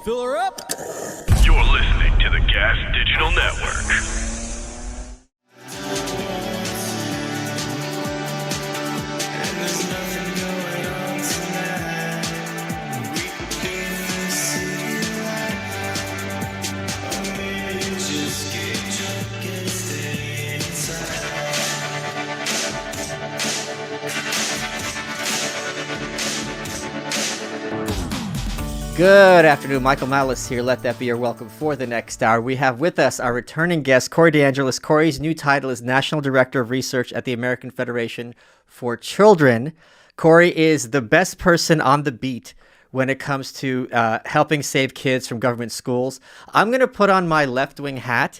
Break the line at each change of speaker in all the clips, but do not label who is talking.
Fill her up.
You're listening to the Gas Digital Network.
Good afternoon, Michael Malice here. Let that be your welcome for the next hour. We have with us our returning guest, Corey DeAngelis. Corey's new title is National Director of Research at the American Federation for Children. Corey is the best person on the beat when it comes to helping save kids from government schools. I'm going to put on my left-wing hat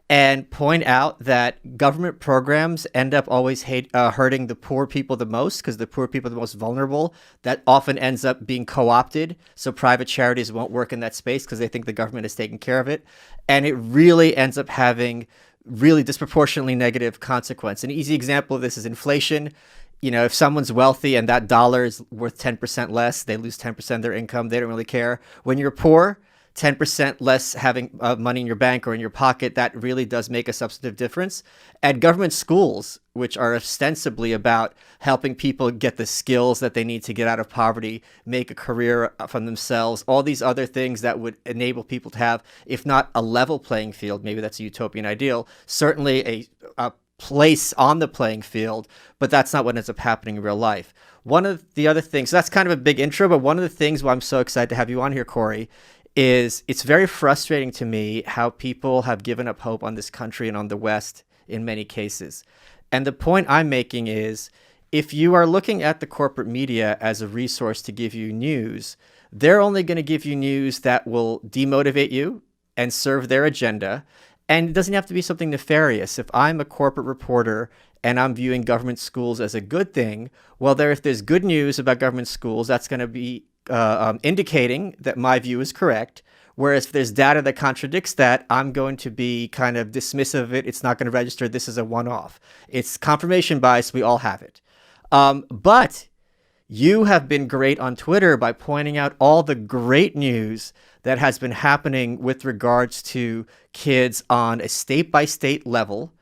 and point out that government programs end up always hurting the poor people the most, because the poor people are the most vulnerable. That often ends up being co-opted, so private charities won't work in that space because they think the government is taking care of it. And it really ends up having really disproportionately negative consequence. An easy example of this is inflation. You know, if someone's wealthy and that dollar is worth 10% less, they lose 10% of their income. They don't really care. When you're poor, 10% less having money in your bank or in your pocket, that really does make a substantive difference. And government schools, which are ostensibly about helping people get the skills that they need to get out of poverty, make a career from themselves, all these other things that would enable people to have, if not a level playing field, maybe that's a utopian ideal, certainly a place on the playing field, but that's not what ends up happening in real life. One of the other things, so that's kind of a big intro, but one of the things why I'm so excited to have you on here, Corey, is it's very frustrating to me how people have given up hope on this country and on the West in many cases. And the point I'm making is, if you are looking at the corporate media as a resource to give you news, they're only going to give you news that will demotivate you and serve their agenda. And it doesn't have to be something nefarious. If I'm a corporate reporter and I'm viewing government schools as a good thing, well, if there's good news about government schools, that's going to be indicating that my view is correct. Whereas if there's data that contradicts that, I'm going to be kind of dismissive of it. It's not going to register. This is a one-off. It's confirmation bias. We all have it. But you have been great on Twitter by pointing out all the great news that has been happening with regards to kids on a state-by-state level.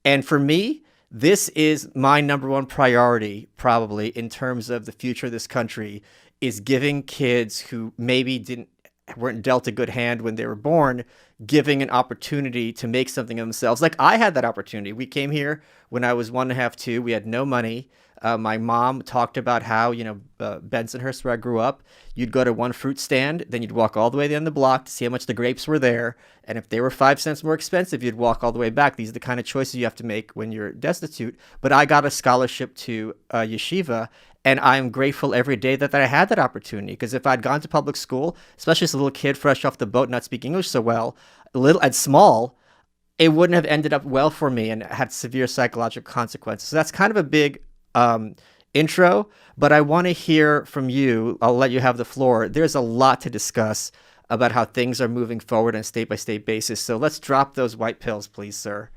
And for me, this is my number one priority, probably, in terms of the future of this country, is giving kids who maybe weren't dealt a good hand when they were born, giving an opportunity to make something of themselves. Like I had that opportunity. We came here when I was 1.5, 2. We had no money. My mom talked about how, Bensonhurst, where I grew up, you'd go to one fruit stand, then you'd walk all the way down the block to see how much the grapes were there. And if they were 5 cents more expensive, you'd walk all the way back. These are the kind of choices you have to make when you're destitute. But I got a scholarship to yeshiva, and I'm grateful every day that I had that opportunity. Because if I'd gone to public school, especially as a little kid fresh off the boat, not speaking English so well, little and small, it wouldn't have ended up well for me and had severe psychological consequences. So that's kind of a big intro, but I want to hear from you. I'll let you have the floor. There's a lot to discuss about how things are moving forward on a state-by-state basis. So let's drop those white pills, please, sir.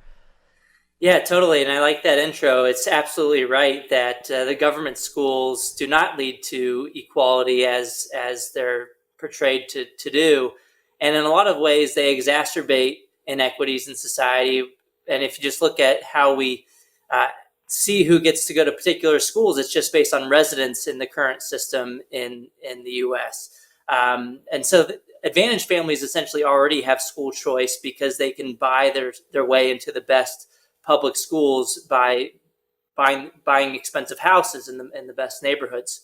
Yeah, totally. And I like that intro. It's absolutely right that the government schools do not lead to equality as they're portrayed to do. And in a lot of ways, they exacerbate inequities in society. And if you just look at how we see who gets to go to particular schools, it's just based on residence in the current system in the U.S. And so advantaged families essentially already have school choice because they can buy their way into the best public schools by buying expensive houses in the best neighborhoods.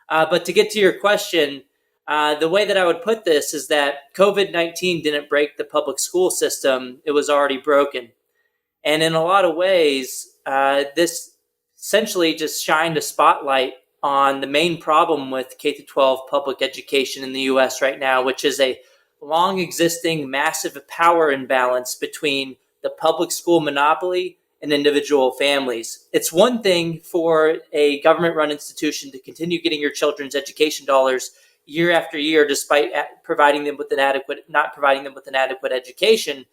But to get to your question, the way that I would put this is that COVID-19 didn't break the public school system. It was already broken. And in a lot of ways, this essentially just shined a spotlight on the main problem with K-12 public education in the U.S. right now, which is a long existing massive power imbalance between the public school monopoly and individual families. It's one thing for a government-run institution to continue getting your children's education dollars year after year, despite not providing them with an adequate education.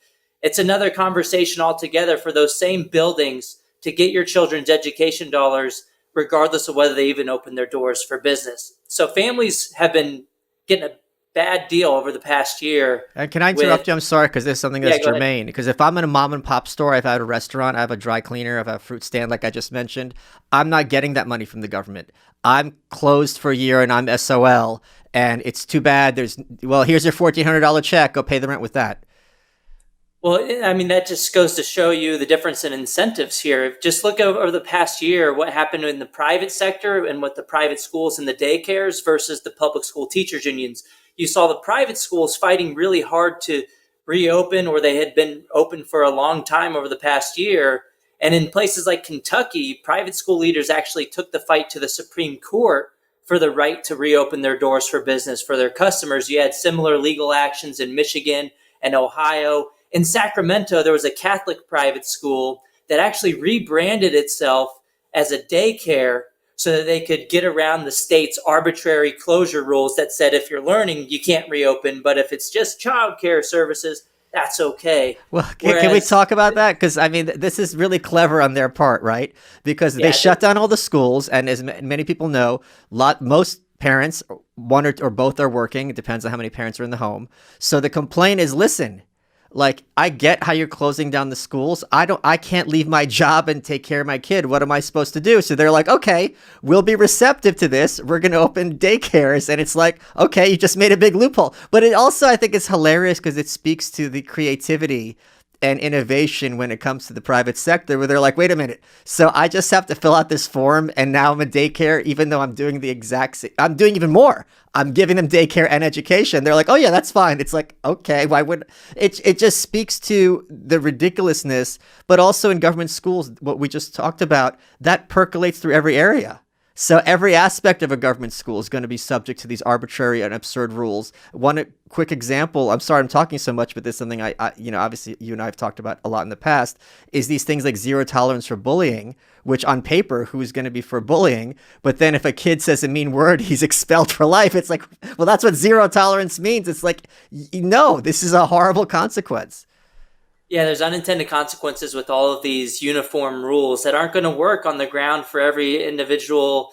It's another conversation altogether for those same buildings to get your children's education dollars, regardless of whether they even open their doors for business. So families have been getting a bad deal over the past year.
And can I interrupt you? I'm sorry, because there's something that's
go ahead.
germane. Because if I'm in a mom and pop store, I've had a restaurant, I have a dry cleaner, I have a fruit stand, like I just mentioned, I'm not getting that money from the government. I'm closed for a year and I'm SOL, and it's too bad. Here's your $1,400 check. Go pay the rent with that.
Well, I mean, that just goes to show you the difference in incentives here. Just look over the past year, what happened in the private sector and with the private schools and the daycares versus the public school teachers unions. You saw the private schools fighting really hard to reopen, or they had been open for a long time over the past year. And in places like Kentucky, private school leaders actually took the fight to the Supreme Court for the right to reopen their doors for business for their customers. You had similar legal actions in Michigan and Ohio. In Sacramento, there was a Catholic private school that actually rebranded itself as a daycare so that they could get around the state's arbitrary closure rules that said if you're learning, you can't reopen, but if it's just childcare services, that's okay.
Well, can we talk about that? Because, I mean, this is really clever on their part, right? Because they shut down all the schools, and as many people know, most parents, one or both are working. It depends on how many parents are in the home. So the complaint is, listen, like, I get how you're closing down the schools. I can't leave my job and take care of my kid. What am I supposed to do? So they're like, okay, we'll be receptive to this. We're going to open daycares. And it's like, okay, you just made a big loophole. But it also, I think, is hilarious because it speaks to the creativity and innovation when it comes to the private sector, where they're like, wait a minute, so I just have to fill out this form and now I'm a daycare, even though I'm doing the exact same, I'm doing even more. I'm giving them daycare and education. They're like, oh yeah, that's fine. It's like, okay, why would it just speaks to the ridiculousness, but also in government schools, what we just talked about, that percolates through every area. So every aspect of a government school is going to be subject to these arbitrary and absurd rules. One quick example, I'm sorry I'm talking so much, but this is something I obviously you and I have talked about a lot in the past, is these things like zero tolerance for bullying, which on paper, who's going to be for bullying? But then if a kid says a mean word, he's expelled for life. It's like, well, that's what zero tolerance means. It's like, no, this is a horrible consequence.
Yeah, there's unintended consequences with all of these uniform rules that aren't going to work on the ground for every individual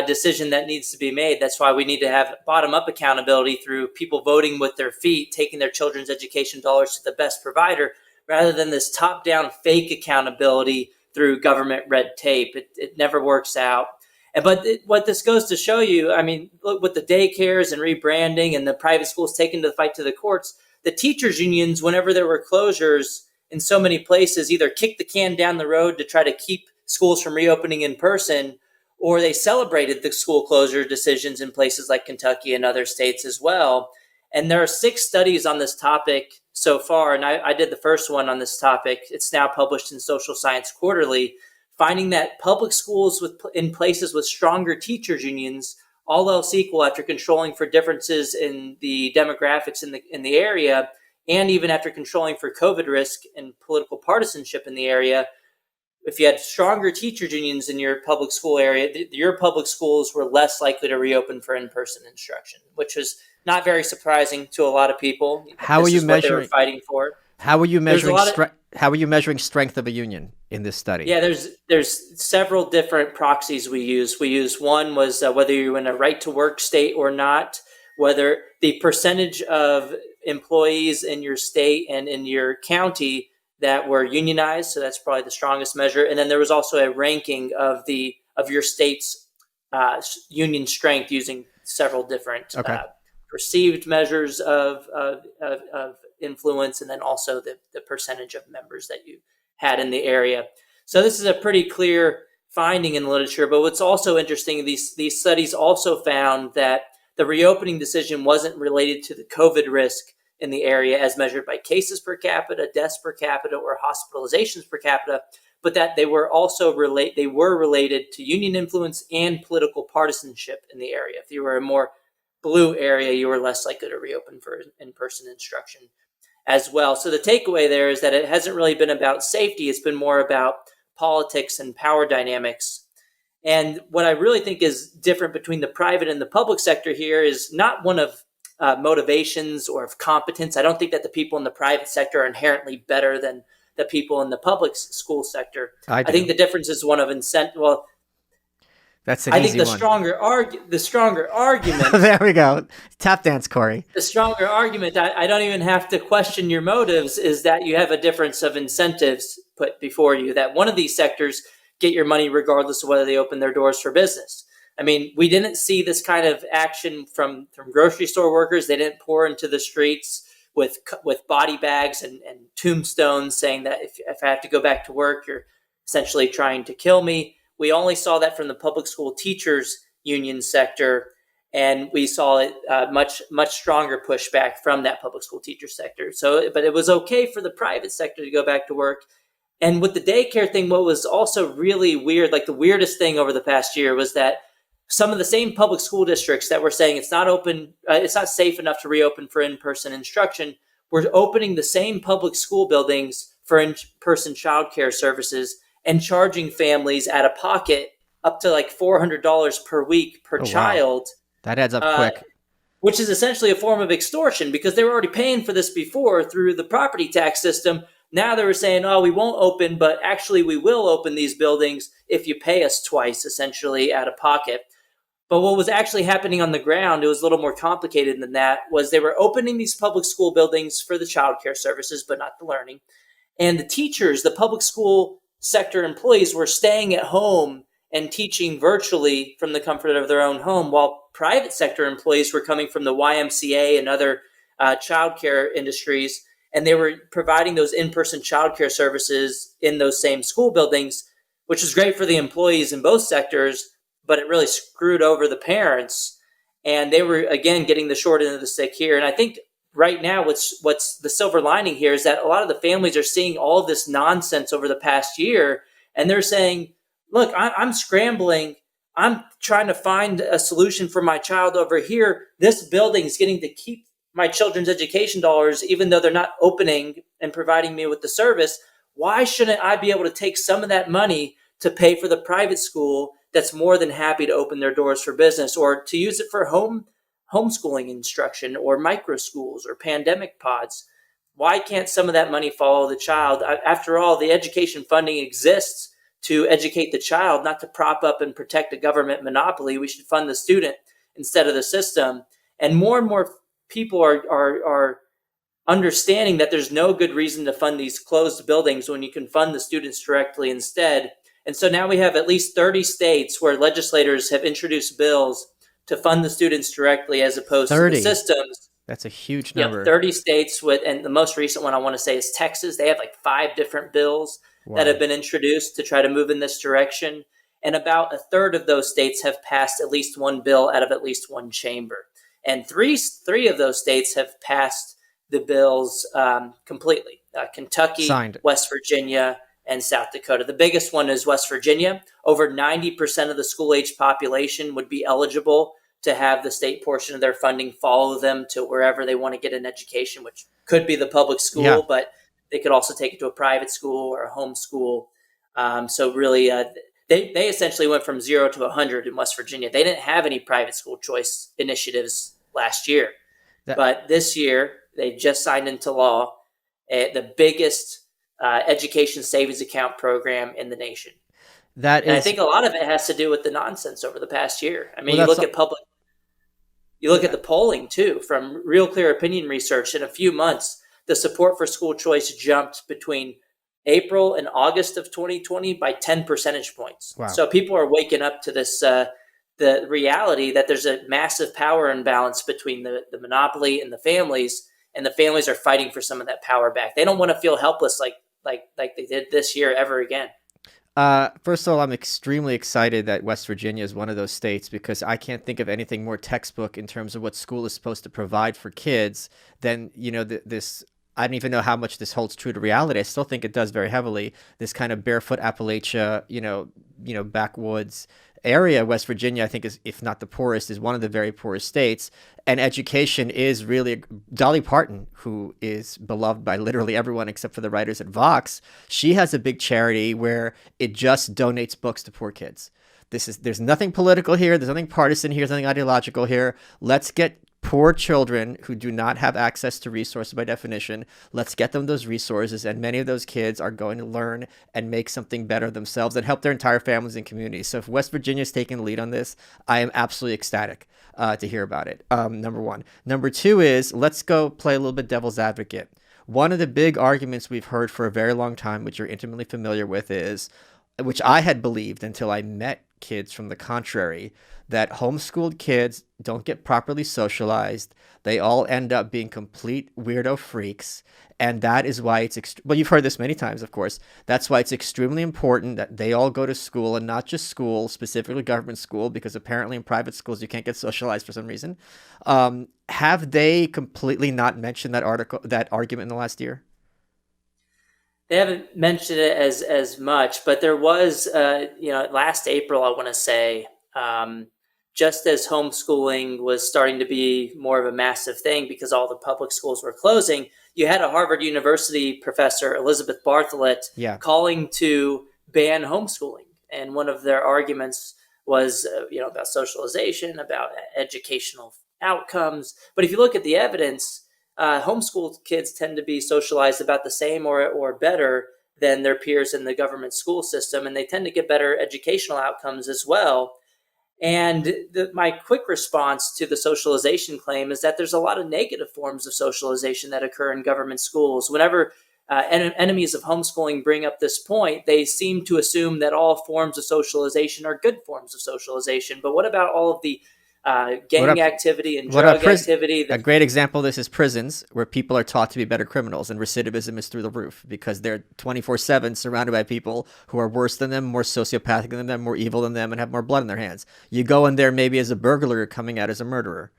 decision that needs to be made. That's why we need to have bottom-up accountability through people voting with their feet, taking their children's education dollars to the best provider, rather than this top-down fake accountability through government red tape. It never works out. What this goes to show you, I mean, look, with the daycares and rebranding and the private schools taking the fight to the courts, the teachers unions, whenever there were closures in so many places, either kicked the can down the road to try to keep schools from reopening in person, or they celebrated the school closure decisions in places like Kentucky and other states as well. And there are 6 studies on this topic so far, and I did the first one on this topic. It's now published in Social Science Quarterly, finding that public schools in places with stronger teachers unions, all else equal, after controlling for differences in the demographics in the area, and even after controlling for COVID risk and political partisanship in the area, if you had stronger teachers unions in your public school area, your public schools were less likely to reopen for in-person instruction, which was not very surprising to a lot of people.
How are you measuring? What they were
fighting for.
How are you measuring? How are you measuring strength of a union in this study?
Yeah, there's several different proxies we use. One was whether you're in a right to work state or not, whether the percentage of employees in your state and in your county that were unionized. So that's probably the strongest measure. And then there was also a ranking of your state's union strength using several different perceived measures of influence, and then also the percentage of members that you had in the area. So this is a pretty clear finding in the literature. But what's also interesting, these studies also found that the reopening decision wasn't related to the COVID risk in the area as measured by cases per capita, deaths per capita, or hospitalizations per capita, but that they were also related to union influence and political partisanship in the area. If you were a more blue area, you were less likely to reopen for in-person instruction as well. So the takeaway there is that it hasn't really been about safety. It's been more about politics and power dynamics. And what I really think is different between the private and the public sector here is not one of motivations or of competence. I don't think that the people in the private sector are inherently better than the people in the public school sector. I think the difference is one of incentive. Well,
That's an
I think
easy
the
one.
stronger argument,
There we go. Tap dance, Corey.
the stronger argument, I don't even have to question your motives, is that you have a difference of incentives put before you, that one of these sectors get your money regardless of whether they open their doors for business. I mean, we didn't see this kind of action from grocery store workers. They didn't pour into the streets with body bags and tombstones saying that if I have to go back to work, you're essentially trying to kill me. We only saw that from the public school teachers union sector, and we saw it much stronger pushback from that public school teacher sector. So, but it was okay for the private sector to go back to work. And with the daycare thing, what was also really weird, like the weirdest thing over the past year, was that some of the same public school districts that were saying it's not open, it's not safe enough to reopen for in-person instruction, were opening the same public school buildings for in-person childcare services and charging families out of pocket up to like $400 per week per child.
Wow. That adds up quick.
Which is essentially a form of extortion, because they were already paying for this before through the property tax system. Now they were saying, oh, we won't open, but actually we will open these buildings if you pay us twice, essentially out of pocket. But what was actually happening on the ground, it was a little more complicated than that, was they were opening these public school buildings for the childcare services, but not the learning. And the teachers, the public school sector employees, were staying at home and teaching virtually from the comfort of their own home, while private sector employees were coming from the YMCA and other childcare industries, and they were providing those in-person childcare services in those same school buildings, which is great for the employees in both sectors, but it really screwed over the parents. And they were, again, getting the short end of the stick here. And I think right now what's the silver lining here is that a lot of the families are seeing all of this nonsense over the past year, and they're saying, look, I'm scrambling. I'm trying to find a solution for my child over here. This building is getting to keep my children's education dollars, even though they're not opening and providing me with the service. Why shouldn't I be able to take some of that money to pay for the private school that's more than happy to open their doors for business, or to use it for homeschooling instruction or micro schools or pandemic pods? Why can't some of that money follow the child? After all, the education funding exists to educate the child, not to prop up and protect a government monopoly. We should fund the student instead of the system. And more people are understanding that there's no good reason to fund these closed buildings when you can fund the students directly instead. And so now we have at least 30 states where legislators have introduced bills to fund the students directly as opposed
30.
to the systems.
That's a huge number.
Yeah, 30 states and the most recent one I want to say is Texas. They have like 5 different bills that have been introduced to try to move in this direction. And about a third of those states have passed at least one bill out of at least one chamber. And three of those states have passed the bills completely. Kentucky,
Signed.
West Virginia, and South Dakota. The biggest one is West Virginia. Over 90% of the school-age population would be eligible to have the state portion of their funding follow them to wherever they want to get an education, which could be the public school, but they could also take it to a private school or a homeschool. So really, they essentially went from 0 to 100 in West Virginia. They didn't have any private school choice initiatives last year. But this year, they just signed into law the biggest education savings account program in the nation. And I think a lot of it has to do with the nonsense over the past year. I mean, you look at the polling too, from Real Clear Opinion Research. In a few months, the support for school choice jumped between April and August of 2020 by 10 percentage points. Wow. So people are waking up to this, the reality that there's a massive power imbalance between the monopoly and the families are fighting for some of that power back. They don't want to feel helpless like they did this year ever again.
First of all, I'm extremely excited that West Virginia is one of those states, because I can't think of anything more textbook in terms of what school is supposed to provide for kids than, this. I don't even know how much this holds true to reality. I still think it does very heavily. This kind of barefoot Appalachia, backwoods area. West Virginia, I think, is, if not the poorest, is one of the very poorest states. And education is really Dolly Parton, who is beloved by literally everyone except for the writers at Vox. She has a big charity where it just donates books to poor kids. There's nothing political here. There's nothing partisan here. There's nothing ideological here. Let's get poor children who do not have access to resources by definition. Let's get them those resources, and many of those kids are going to learn and make something better themselves and help their entire families and communities. So if West Virginia is taking the lead on this, I am absolutely ecstatic to hear about it. Number one. Number two is, let's go play a little bit devil's advocate. One of the big arguments we've heard for a very long time, which you're intimately familiar with, is, which I had believed until I met kids from the contrary, that homeschooled kids don't get properly socialized. They all end up being complete weirdo freaks. And that is why it's, well, you've heard this many times, of course. That's why it's extremely important that they all go to school, and not just school, specifically government school, because apparently in private schools you can't get socialized for some reason. Have they completely not mentioned that argument in the last year?
They haven't mentioned it as much, but there was, last April, I want to say, just as homeschooling was starting to be more of a massive thing because all the public schools were closing, you had a Harvard University professor, Elizabeth Bartholet, calling to ban homeschooling. And one of their arguments was, about socialization, about educational outcomes. But if you look at the evidence, homeschooled kids tend to be socialized about the same or better than their peers in the government school system, and they tend to get better educational outcomes as well. And my quick response to the socialization claim is that there's a lot of negative forms of socialization that occur in government schools. Whenever enemies of homeschooling bring up this point, they seem to assume that all forms of socialization are good forms of socialization. But what about all of the gang activity and drug activity?
A great example of this is prisons, where people are taught to be better criminals, and recidivism is through the roof because they're 24/7 surrounded by people who are worse than them, more sociopathic than them, more evil than them, and have more blood in their hands. You go in there maybe as a burglar, you're coming out as a murderer.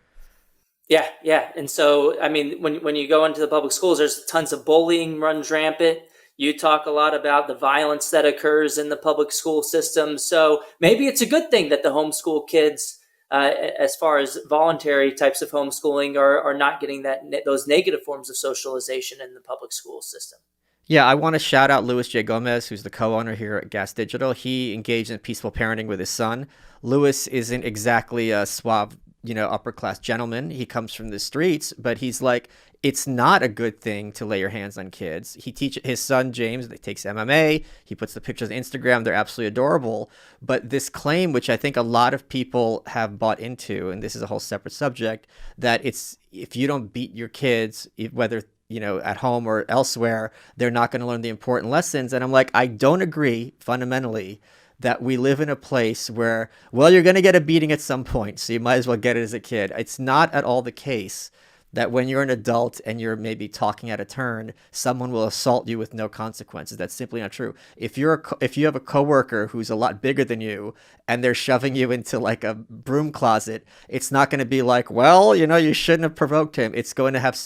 Yeah. And so, I mean, when you go into the public schools, there's tons of bullying runs rampant. You talk a lot about the violence that occurs in the public school system. So maybe it's a good thing that the homeschool kids, as far as voluntary types of homeschooling, are not getting those negative forms of socialization in the public school system.
Yeah, I want to shout out Louis J. Gomez, who's the co-owner here at Gas Digital. He engaged in peaceful parenting with his son. Louis isn't exactly a suave, upper-class gentleman. He comes from the streets, but he's like, it's not a good thing to lay your hands on kids. He teaches his son, James, that takes MMA. He puts the pictures on Instagram. They're absolutely adorable. But this claim, which I think a lot of people have bought into, and this is a whole separate subject, that it's, if you don't beat your kids, whether at home or elsewhere, they're not going to learn the important lessons. And I'm like, I don't agree fundamentally that we live in a place where, well, you're going to get a beating at some point, so you might as well get it as a kid. It's not at all the case that when you're an adult and you're maybe talking at a turn, someone will assault you with no consequences. That's simply not true. If you have a coworker who's a lot bigger than you and they're shoving you into like a broom closet, it's not going to be like, well, you shouldn't have provoked him. It's going to have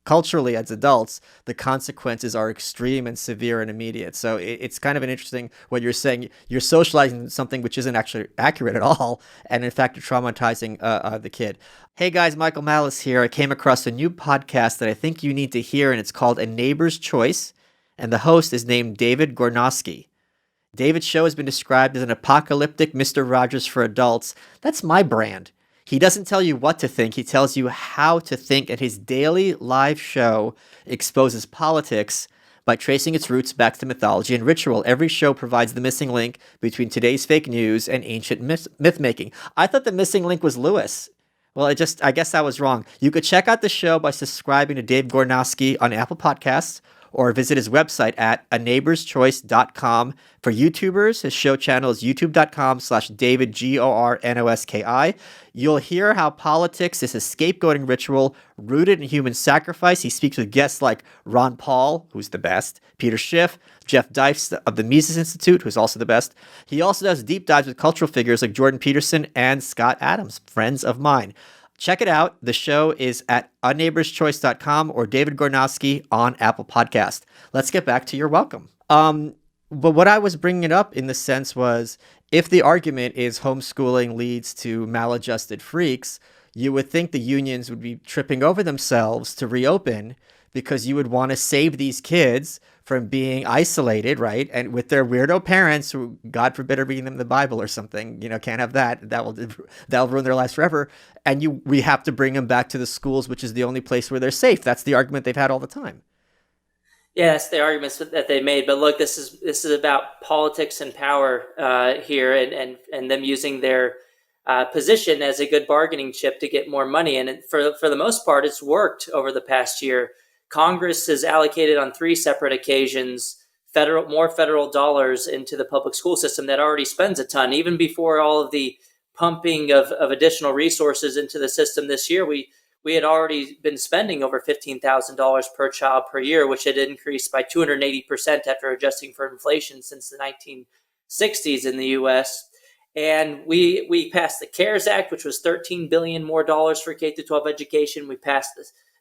culturally, as adults, the consequences are extreme and severe and immediate. So it's kind of an interesting what you're saying. You're socializing something which isn't actually accurate at all. And in fact, you're traumatizing the kid. Hey guys, Michael Malice here. I came across a new podcast that I think you need to hear, and it's called A Neighbor's Choice. And the host is named David Gornosky. David's show has been described as an apocalyptic Mr. Rogers for adults. That's my brand. He doesn't tell you what to think. He tells you how to think, and his daily live show exposes politics by tracing its roots back to mythology and ritual. Every show provides the missing link between today's fake news and ancient myth-making. I thought the missing link was Lewis. Well, I guess I was wrong. You could check out the show by subscribing to Dave Gornosky on Apple Podcasts, or visit his website at aneighborschoice.com. For YouTubers, his show channel is youtube.com/David Gornoski. You'll hear how politics is a scapegoating ritual rooted in human sacrifice. He speaks with guests like Ron Paul, who's the best, Peter Schiff, Jeff Deifs of the Mises Institute, who's also the best. He also does deep dives with cultural figures like Jordan Peterson and Scott Adams, friends of mine. Check it out. The show is at aneighborschoice.com or David Gornosky on Apple Podcast. Let's get back to your welcome. But what I was bringing it up in the sense was, if the argument is homeschooling leads to maladjusted freaks, you would think the unions would be tripping over themselves to reopen because you would want to save these kids from being isolated, right? And with their weirdo parents who, God forbid, are reading them the Bible or something, can't have that. That'll ruin their lives forever. And we have to bring them back to the schools, which is the only place where they're safe. That's the argument they've had all the time.
Yeah, that's the arguments that they made. But look, this is about politics and power here, and them using their position as a good bargaining chip to get more money. And for the most part, it's worked over the past year. Congress has allocated on 3 separate occasions more federal dollars into the public school system that already spends a ton. Even before all of the pumping of additional resources into the system this year, we had already been spending over $15,000 per child per year, which had increased by 280% after adjusting for inflation since the 1960s in the U.S. And we passed the CARES Act, which was $13 billion more dollars for K-12 education. We passed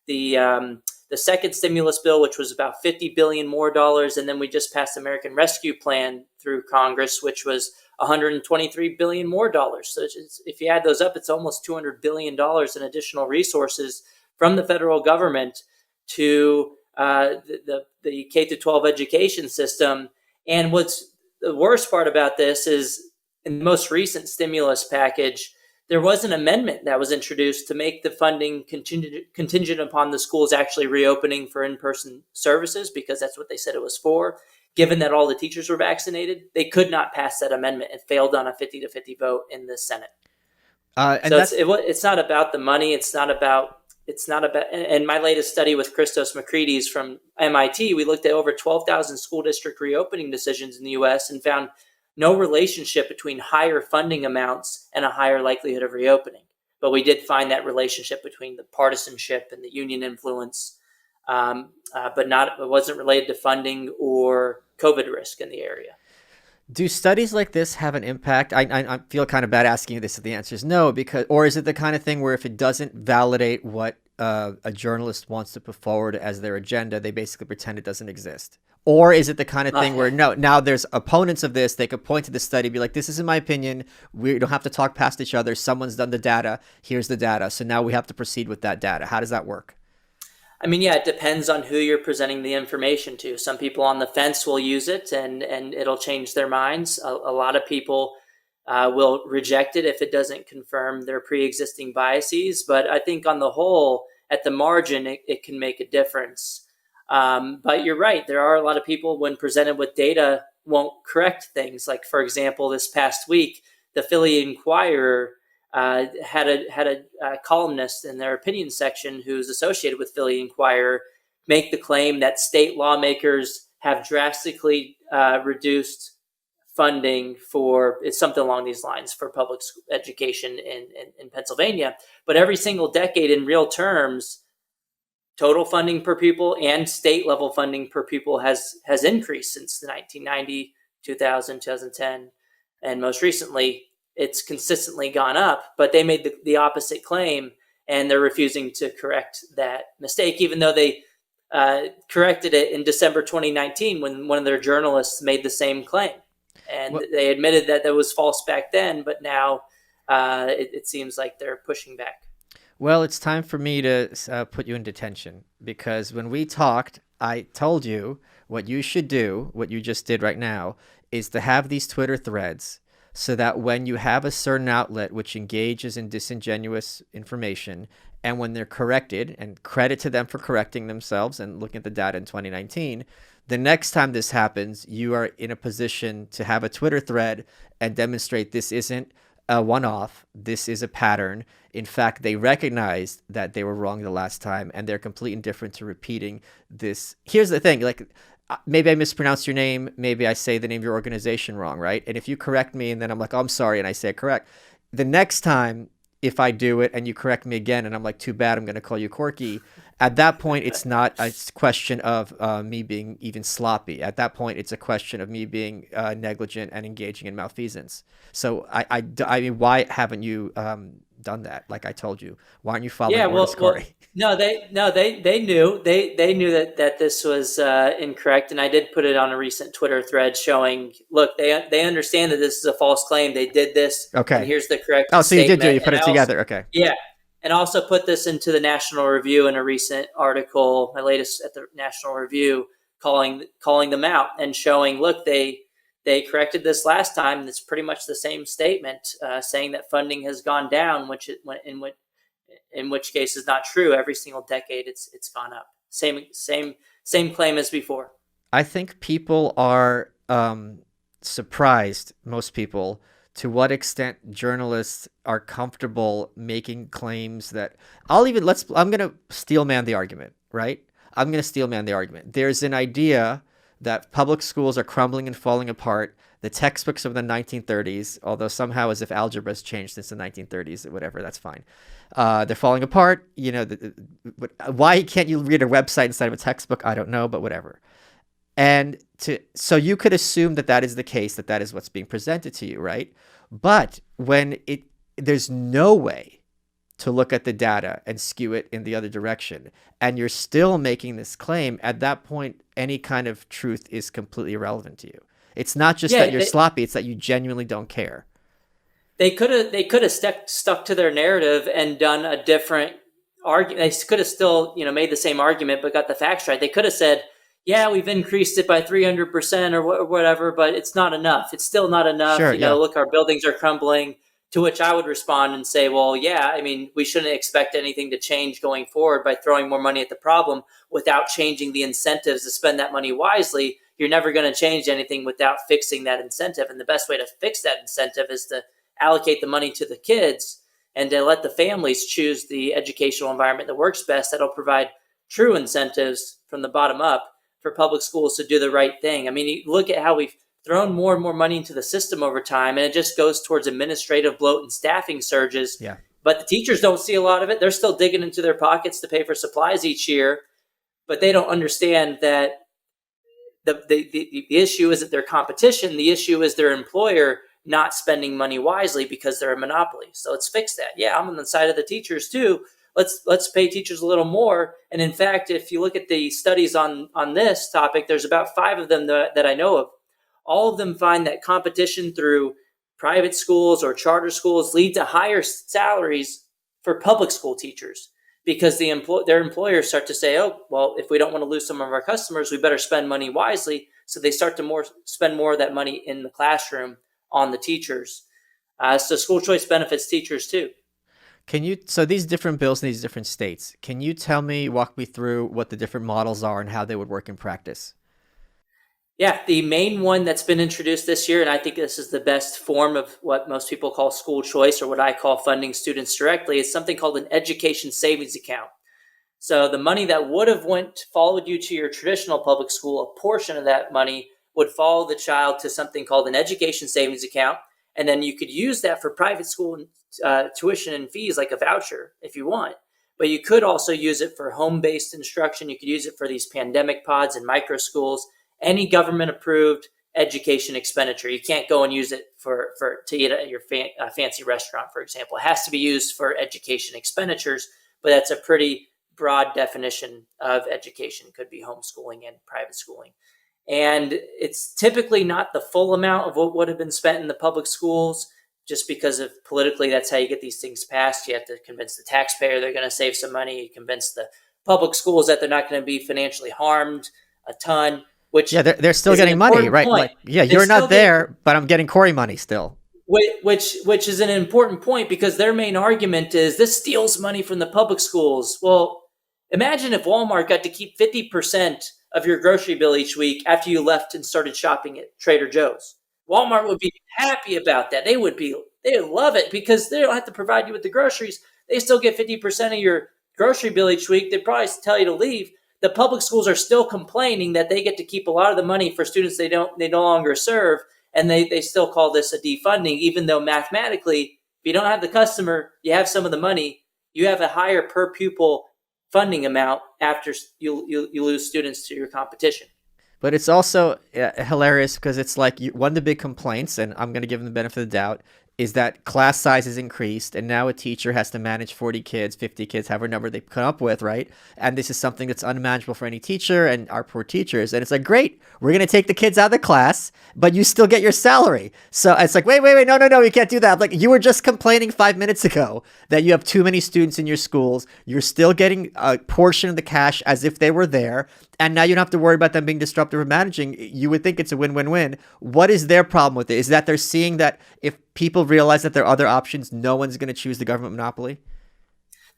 the second stimulus bill, which was about $50 billion more dollars, and then we just passed the American Rescue Plan through Congress, which was $123 billion more dollars. So if you add those up, it's almost $200 billion in additional resources from the federal government to the K-12 education system. And what's the worst part about this is, in the most recent stimulus package, there was an amendment that was introduced to make the funding contingent upon the schools actually reopening for in-person services, because that's what they said it was for. Given that all the teachers were vaccinated, they could not pass that amendment. It failed on a 50-50 vote in the Senate. It's not about the money. It's not about. And my latest study with Christos Makrides from MIT, we looked at over 12,000 school district reopening decisions in the U.S. and found no relationship between higher funding amounts and a higher likelihood of reopening. But we did find that relationship between the partisanship and the union influence, but it wasn't related to funding or COVID risk in the area.
Do studies like this have an impact? I feel kind of bad asking you this if the answer is no, or is it the kind of thing where if it doesn't validate what a journalist wants to put forward as their agenda, they basically pretend it doesn't exist? Or is it the kind of thing where now there's opponents of this, they could point to the study, be like, this isn't my opinion. We don't have to talk past each other. Someone's done the data. Here's the data. So now we have to proceed with that data. How does that work?
I mean, yeah, it depends on who you're presenting the information to. Some people on the fence will use it and it'll change their minds. A lot of people will reject it if it doesn't confirm their pre-existing biases. But I think on the whole, at the margin, it can make a difference. But you're right. There are a lot of people, when presented with data, won't correct things. Like, for example, this past week, the Philly Inquirer had a columnist in their opinion section who's associated with Philly Inquirer make the claim that state lawmakers have drastically reduced funding for, it's something along these lines, for public education in Pennsylvania. But every single decade in real terms, total funding per pupil and state level funding per pupil has increased since the 1990, 2000, 2010, and most recently it's consistently gone up. But they made the opposite claim, and they're refusing to correct that mistake, even though they corrected it in December 2019 when one of their journalists made the same claim. And they admitted that was false back then, but now it seems like they're pushing back.
Well, it's time for me to put you in detention, because when we talked, I told you what you should do, what you just did right now, is to have these Twitter threads so that when you have a certain outlet which engages in disingenuous information, and when they're corrected, and credit to them for correcting themselves and looking at the data in 2019, the next time this happens, you are in a position to have a Twitter thread and demonstrate this isn't a one-off, this is a pattern. In fact, they recognized that they were wrong the last time, and they're completely indifferent to repeating this. Here's the thing, like, maybe I mispronounce your name, maybe I say the name of your organization wrong, right? And if you correct me and then I'm like, oh, I'm sorry, and I say it correct, the next time, if I do it and you correct me again and I'm like, too bad, I'm going to call you Corky, at that point, it's not a question of me being even sloppy. At that point, it's a question of me being negligent and engaging in malfeasance. So I mean, why haven't you done that? Like I told you, why aren't you following orders, Corey?
No, they knew that this was incorrect, and I did put it on a recent Twitter thread showing, look, they understand that this is a false claim. They did this.
Okay.
And here's the correct.
Oh, so you did do it. You put
it
together. Okay.
Yeah. And also put this into the National Review in a recent article, my latest at the National Review, calling them out and showing, look, they corrected this last time. And it's pretty much the same statement, saying that funding has gone down, in which case is not true. Every single decade, it's gone up. Same claim as before.
I think people are surprised, most people, to what extent journalists are comfortable making claims that I'm going to steelman the argument, right? I'm going to steelman the argument. There's an idea that public schools are crumbling and falling apart. The textbooks of the 1930s, although somehow as if algebra has changed since the 1930s, whatever, that's fine. They're falling apart. Why can't you read a website instead of a textbook? I don't know, but whatever. So you could assume that is the case, that is what's being presented to you, right? But when there's no way to look at the data and skew it in the other direction, and you're still making this claim, at that point, any kind of truth is completely irrelevant to you. It's not just that you're sloppy, it's that you genuinely don't care.
They could have stuck to their narrative and done a different argument. They could have still, made the same argument, but got the facts right. They could have said, yeah, we've increased it by 300% or whatever, but it's not enough. It's still not enough.
Sure,
Look, our buildings are crumbling. To which I would respond and say, well, yeah, we shouldn't expect anything to change going forward by throwing more money at the problem without changing the incentives to spend that money wisely. You're never going to change anything without fixing that incentive. And the best way to fix that incentive is to allocate the money to the kids and to let the families choose the educational environment that works best. That'll provide true incentives from the bottom up for public schools to do the right thing. You look at how we've thrown more and more money into the system over time, and it just goes towards administrative bloat and staffing surges.
Yeah.
But the teachers don't see a lot of it. They're still digging into their pockets to pay for supplies each year, but they don't understand that the issue isn't their competition. The issue is their employer not spending money wisely because they're a monopoly. So let's fix that. Yeah, I'm on the side of the teachers too. Let's pay teachers a little more. And in fact, if you look at the studies on this topic, there's about 5 of them that I know of. All of them find that competition through private schools or charter schools lead to higher salaries for public school teachers because their employers start to say, oh, well, if we don't want to lose some of our customers, we better spend money wisely. So they start to spend more of that money in the classroom on the teachers. So school choice benefits teachers too.
So these different bills in these different states, can you walk me through what the different models are and how they would work in practice?
Yeah, the main one that's been introduced this year, and I think this is the best form of what most people call school choice or what I call funding students directly, is something called an education savings account. So the money that would have followed you to your traditional public school, a portion of that money would follow the child to something called an education savings account. And then you could use that for private school tuition and fees, like a voucher if you want. But you could also use it for home-based instruction. You could use it for these pandemic pods and micro schools. Any government-approved education expenditure. You can't go and use it to eat at your fancy restaurant, for example. It has to be used for education expenditures, but that's a pretty broad definition of education. It could be homeschooling and private schooling. And it's typically not the full amount of what would have been spent in the public schools, just because of politically, that's how you get these things passed. You have to convince the taxpayer they're going to save some money. You convince the public schools that they're not going to be financially harmed a ton.
They're still getting money, right? You're not there, but I'm getting Corey money still.
Which is an important point because their main argument is this steals money from the public schools. Well, imagine if Walmart got to keep 50% of your grocery bill each week after you left and started shopping at Trader Joe's. Walmart would be happy about that. They would love it because they don't have to provide you with the groceries. They still get 50% of your grocery bill each week. They'd probably tell you to leave. The public schools are still complaining that they get to keep a lot of the money for students they no longer serve, and they still call this a defunding, even though mathematically, if you don't have the customer, you have some of the money, you have a higher per pupil funding amount after you lose students to your competition.
But it's also hilarious because it's like one of the big complaints, and I'm going to give them the benefit of the doubt, is that class size is increased, and now a teacher has to manage 40 kids, 50 kids, however number they come up with, right? And this is something that's unmanageable for any teacher and our poor teachers. And it's like, great, we're going to take the kids out of the class, but you still get your salary. So it's like, wait, no, you can't do that. Like, you were just complaining 5 minutes ago that you have too many students in your schools. You're still getting a portion of the cash as if they were there. And now you don't have to worry about them being disruptive or managing. You would think it's a win-win-win. What is their problem with it? Is that they're seeing that if people realize that there are other options, no one's going to choose the government monopoly?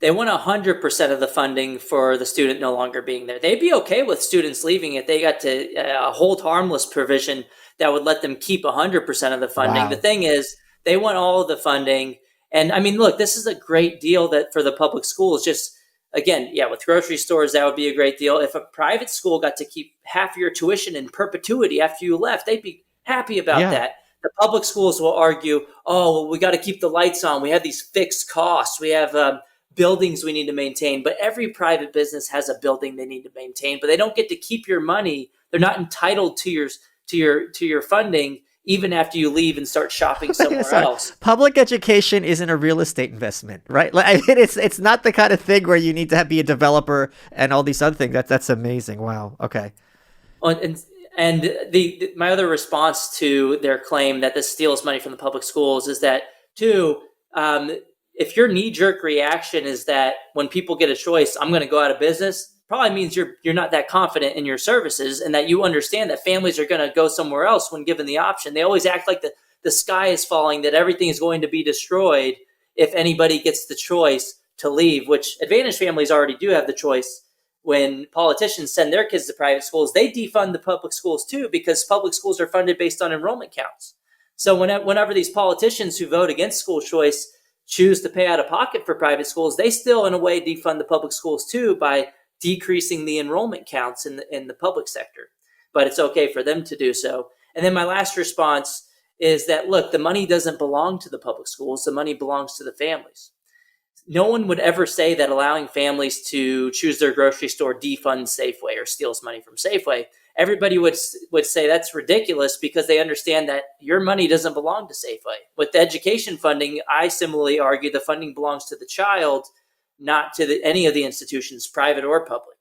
They want 100% of the funding for the student no longer being there. They'd be okay with students leaving if they got to a hold harmless provision that would let them keep 100% of the funding.
Wow.
The thing is, they want all of the funding. And I mean, look, this is a great deal that for the public schools. Just again, yeah, with grocery stores, that would be a great deal. If a private school got to keep half your tuition in perpetuity after you left, they'd be happy about that. The public schools will argue, oh, well, we got to keep the lights on. We have these fixed costs. We have buildings we need to maintain. But every private business has a building they need to maintain, but they don't get to keep your money. They're not entitled to your funding even after you leave and start shopping somewhere else.
Public education isn't a real estate investment, right? Like, I mean, it's not the kind of thing where you need to be a developer and all these other things. That's amazing. Wow. Okay.
And my other response to their claim that this steals money from the public schools is that, too, if your knee-jerk reaction is that when people get a choice, I'm going to go out of business, probably means you're not that confident in your services, and that you understand that families are going to go somewhere else when given the option. They always act like the sky is falling, that everything is going to be destroyed if anybody gets the choice to leave, which advantaged families already do have the choice. When politicians send their kids to private schools, they defund the public schools too, because public schools are funded based on enrollment counts. So whenever these politicians who vote against school choice choose to pay out of pocket for private schools, they still, in a way, defund the public schools too by decreasing the enrollment counts in the public sector. But it's okay for them to do so. And then my last response is that, look, the money doesn't belong to the public schools. The money belongs to the families. No one would ever say that allowing families to choose their grocery store defunds Safeway or steals money from Safeway. Everybody would say that's ridiculous because they understand that your money doesn't belong to Safeway. With the education funding, I similarly argue the funding belongs to the child, not to any of the institutions, private or public.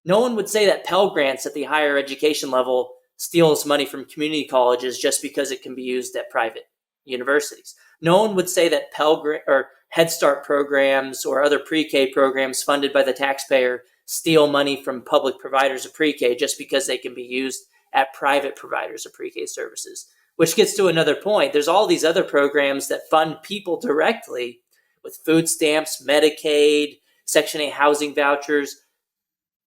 No one would say that Pell Grants at the higher education level steals money from community colleges just because it can be used at private universities. No one would say that Pell Grant or Head Start programs or other pre-K programs funded by the taxpayer steal money from public providers of pre-K just because they can be used at private providers of pre-K services. Which gets to another point. There's all these other programs that fund people directly with food stamps, Medicaid, Section 8 housing vouchers,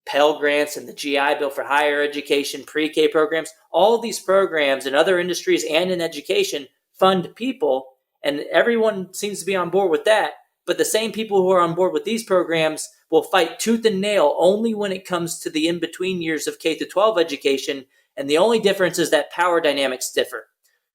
Pell Grants, and the GI Bill for higher education, pre-K programs. All these programs in other industries and in education fund people, and everyone seems to be on board with that. But the same people who are on board with these programs will fight tooth and nail only when it comes to the in-between years of K-12 education, and the only difference is that power dynamics differ.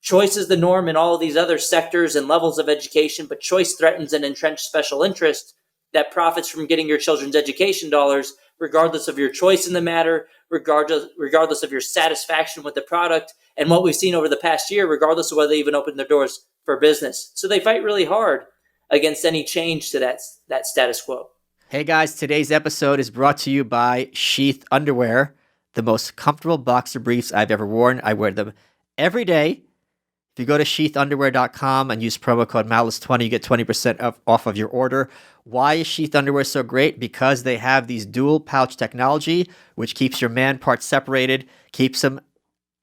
Choice is the norm in all of these other sectors and levels of education, but choice threatens an entrenched special interest that profits from getting your children's education dollars, regardless of your choice in the matter, regardless of your satisfaction with the product, and what we've seen over the past year, regardless of whether they even open their doors for business. So they fight really hard against any change to that status quo.
Hey guys, today's episode is brought to you by Sheath Underwear, the most comfortable boxer briefs I've ever worn. I wear them every day. If you go to sheathunderwear.com and use promo code Malice20, you get 20% off of your order. Why is Sheath Underwear so great? Because they have these dual pouch technology, which keeps your man parts separated, keeps them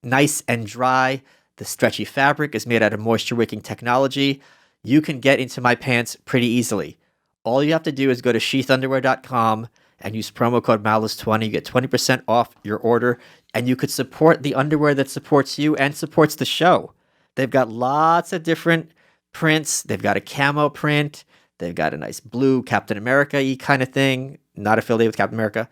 nice and dry. The stretchy fabric is made out of moisture-wicking technology. You can get into my pants pretty easily. All you have to do is go to sheathunderwear.com and use promo code Malice20. You get 20% off your order, and you could support the underwear that supports you and supports the show. They've got lots of different prints. They've got a camo print. They've got a nice blue Captain America-y kind of thing. Not affiliated with Captain America.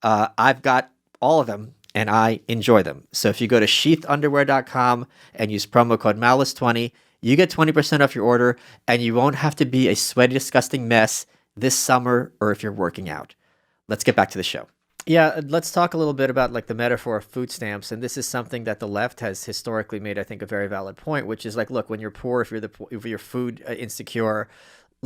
I've got all of them, and I enjoy them. So if you go to sheathunderwear.com and use promo code Malice20, you get 20% off your order, and you won't have to be a sweaty, disgusting mess this summer or if you're working out. Let's get back to the show. Yeah, let's talk a little bit about like the metaphor of food stamps, and this is something that the left has historically made, I think, a very valid point, which is like, look, when you're poor, if you're food insecure,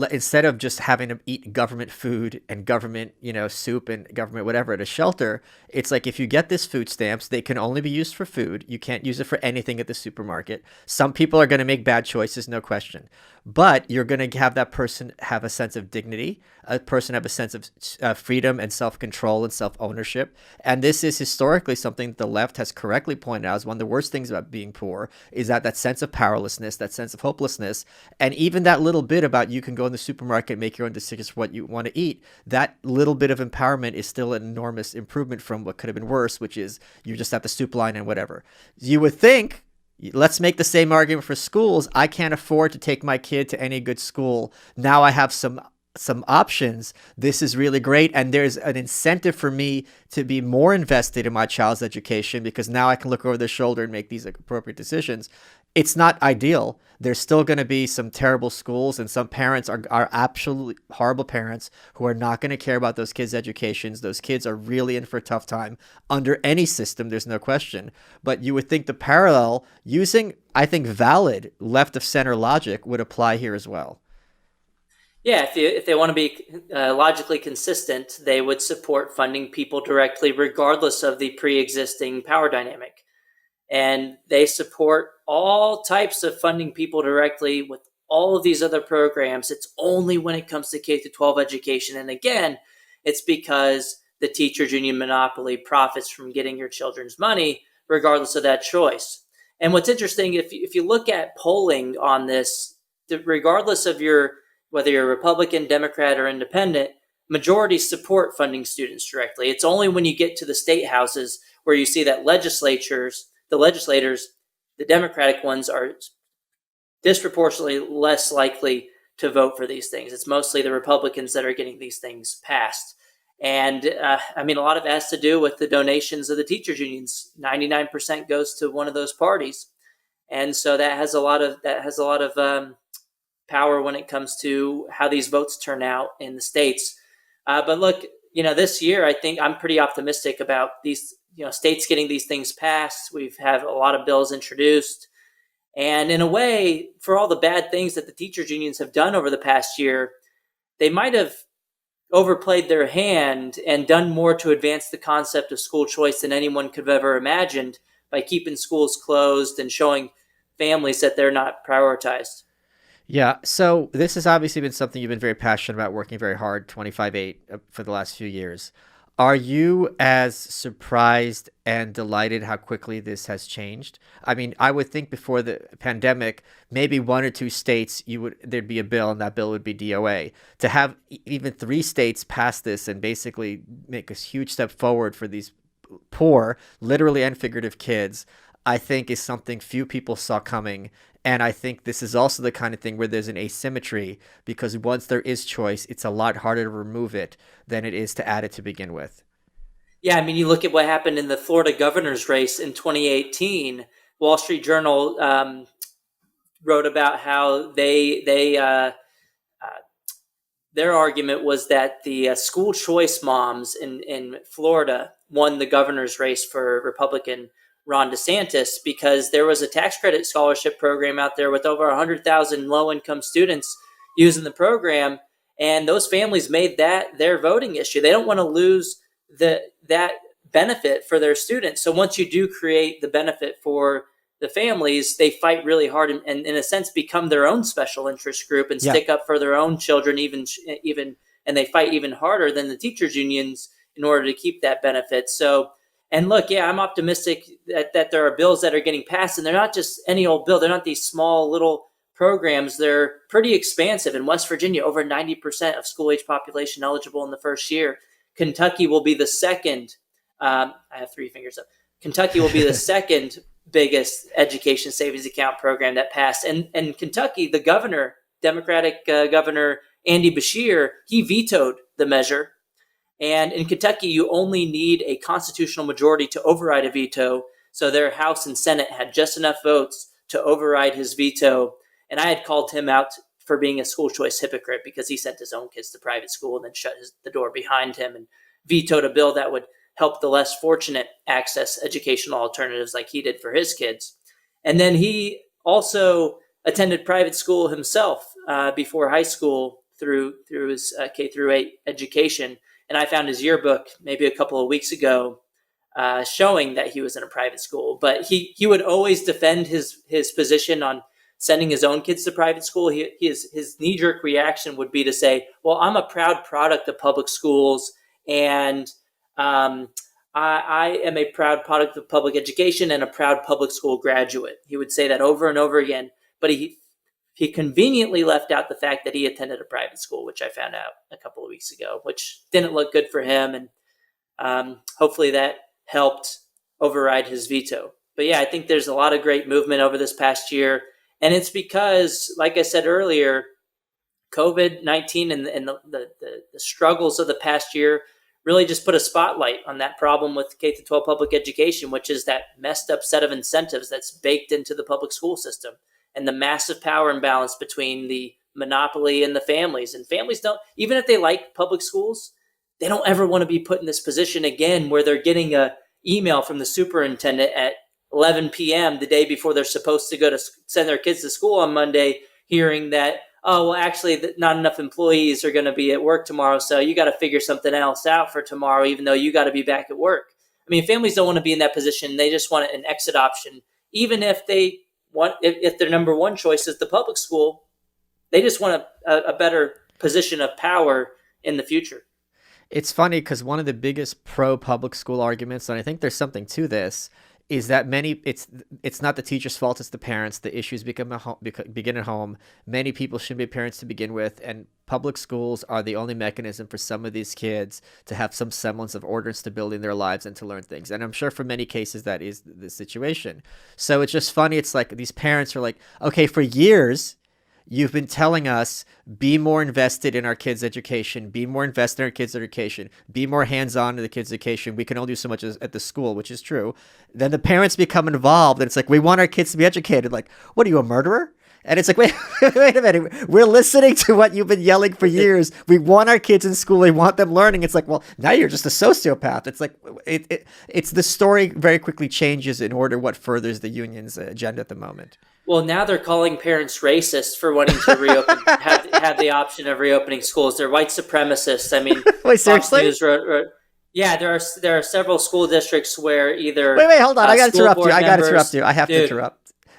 instead of just having to eat government food and government, soup and government whatever at a shelter, it's like if you get this food stamps, they can only be used for food. You can't use it for anything at the supermarket. Some people are going to make bad choices, no question. But you're going to have that person have a sense of dignity, a person have a sense of freedom and self-control and self-ownership. And this is historically something that the left has correctly pointed out is one of the worst things about being poor is that sense of powerlessness, that sense of hopelessness. And even that little bit about you can go in the supermarket and make your own decisions for what you want to eat, that little bit of empowerment is still an enormous improvement from what could have been worse, which is you're just at the soup line and whatever. You would think, let's make the same argument for schools. I can't afford to take my kid to any good school. Now I have some options. This is really great. And there's an incentive for me to be more invested in my child's education because now I can look over their shoulder and make these appropriate decisions. It's not ideal. There's still going to be some terrible schools, and some parents are absolutely horrible parents who are not going to care about those kids' educations. Those kids are really in for a tough time under any system. There's no question. But you would think the parallel using, I think, valid left of center logic would apply here as well.
Yeah, if they want to be logically consistent, they would support funding people directly, regardless of the pre-existing power dynamic. And they support all types of funding people directly with all of these other programs. It's only when it comes to K-12 education. And again, it's because the teachers union monopoly profits from getting your children's money, regardless of that choice. And what's interesting, if you look at polling on this, regardless of whether you're Republican, Democrat, or Independent, majorities support funding students directly. It's only when you get to the state houses where you see that the legislators, the Democratic ones, are disproportionately less likely to vote for these things. It's mostly the Republicans that are getting these things passed. And a lot of it has to do with the donations of the teachers unions. 99% goes to one of those parties. And so that has a lot of power when it comes to how these votes turn out in the states. But look, this year, I think I'm pretty optimistic about these, states getting these things passed. We've had a lot of bills introduced. And in a way, for all the bad things that the teachers unions have done over the past year, they might have overplayed their hand and done more to advance the concept of school choice than anyone could have ever imagined by keeping schools closed and showing families that they're not prioritized.
Yeah, so this has obviously been something you've been very passionate about, working very hard, 25/8 for the last few years. Are you as surprised and delighted how quickly this has changed? I mean, I would think before the pandemic, maybe one or two states there'd be a bill and that bill would be DOA. To have even three states pass this and basically make a huge step forward for these poor, literally and figurative kids, I think is something few people saw coming. And I think this is also the kind of thing where there's an asymmetry because once there is choice, it's a lot harder to remove it than it is to add it to begin with.
Yeah, you look at what happened in the Florida governor's race in 2018. Wall Street Journal wrote about how their argument was that the school choice moms in Florida won the governor's race for Republican Ron DeSantis because there was a tax credit scholarship program out there with over 100,000 low-income students using the program, and those families made that their voting issue. They don't want to lose that benefit for their students. So once you do create the benefit for the families, they fight really hard and in a sense become their own special interest group and stick up for their own children even and they fight even harder than the teachers unions in order to keep that benefit. So, and look, yeah, I'm optimistic that there are bills that are getting passed, and they're not just any old bill. They're not these small little programs. They're pretty expansive. In West Virginia, over 90% of school-age population eligible in the first year. Kentucky will be the second. I have three fingers up. Kentucky will be the second biggest education savings account program that passed. And Kentucky, the governor, Democratic Governor Andy Beshear, he vetoed the measure. And in Kentucky, you only need a constitutional majority to override a veto. So their House and Senate had just enough votes to override his veto. And I had called him out for being a school choice hypocrite because he sent his own kids to private school and then shut the door behind him and vetoed a bill that would help the less fortunate access educational alternatives like he did for his kids. And then he also attended private school himself before high school through his K through 8 education. And I found his yearbook maybe a couple of weeks ago showing that he was in a private school. But he would always defend his position on sending his own kids to private school. His knee-jerk reaction would be to say, well, I'm a proud product of public schools, and I am a proud product of public education and a proud public school graduate. He would say that over and over again, but he conveniently left out the fact that he attended a private school, which I found out a couple of weeks ago, which didn't look good for him. And hopefully that helped override his veto. But yeah, I think there's a lot of great movement over this past year. And it's because, like I said earlier, COVID-19 and the struggles of the past year really just put a spotlight on that problem with K-12 public education, which is that messed up set of incentives that's baked into the public school system and the massive power imbalance between the monopoly and the families. And families don't, even if they like public schools, they don't ever want to be put in this position again where they're getting a email from the superintendent at 11 p.m. the day before they're supposed to go to send their kids to school on Monday, hearing that, oh, well, actually, not enough employees are going to be at work tomorrow, so you got to figure something else out for tomorrow, even though you got to be back at work. I mean, families don't want to be in that position. They just want an exit option. Even if they want, if their number one choice is the public school, they just want a better position of power in the future.
It's funny because one of the biggest pro-public school arguments, and I think there's something to this, is that it's not the teacher's fault, it's the parents. The issues begin at home. Many people shouldn't be parents to begin with, and public schools are the only mechanism for some of these kids to have some semblance of order and stability in their lives and to learn things. And I'm sure for many cases that is the situation. So it's just funny. It's like these parents are like, okay, for years, you've been telling us, be more invested in our kids' education, be more invested in our kids' education, be more hands-on in the kids' education. We can only do so much at the school, which is true. Then the parents become involved, and it's like, we want our kids to be educated. Like, what are you, a murderer? And it's like, wait a minute. We're listening to what you've been yelling for years. We want our kids in school. We want them learning. It's like, well, now you're just a sociopath. It's like, it's the story very quickly changes in order what furthers the union's agenda at the moment.
Well, now they're calling parents racist for wanting to reopen, have the option of reopening schools. They're white supremacists. I mean,
wait, seriously?
Yeah, there are several school districts where either
wait, hold on. I got to interrupt you. I have to interrupt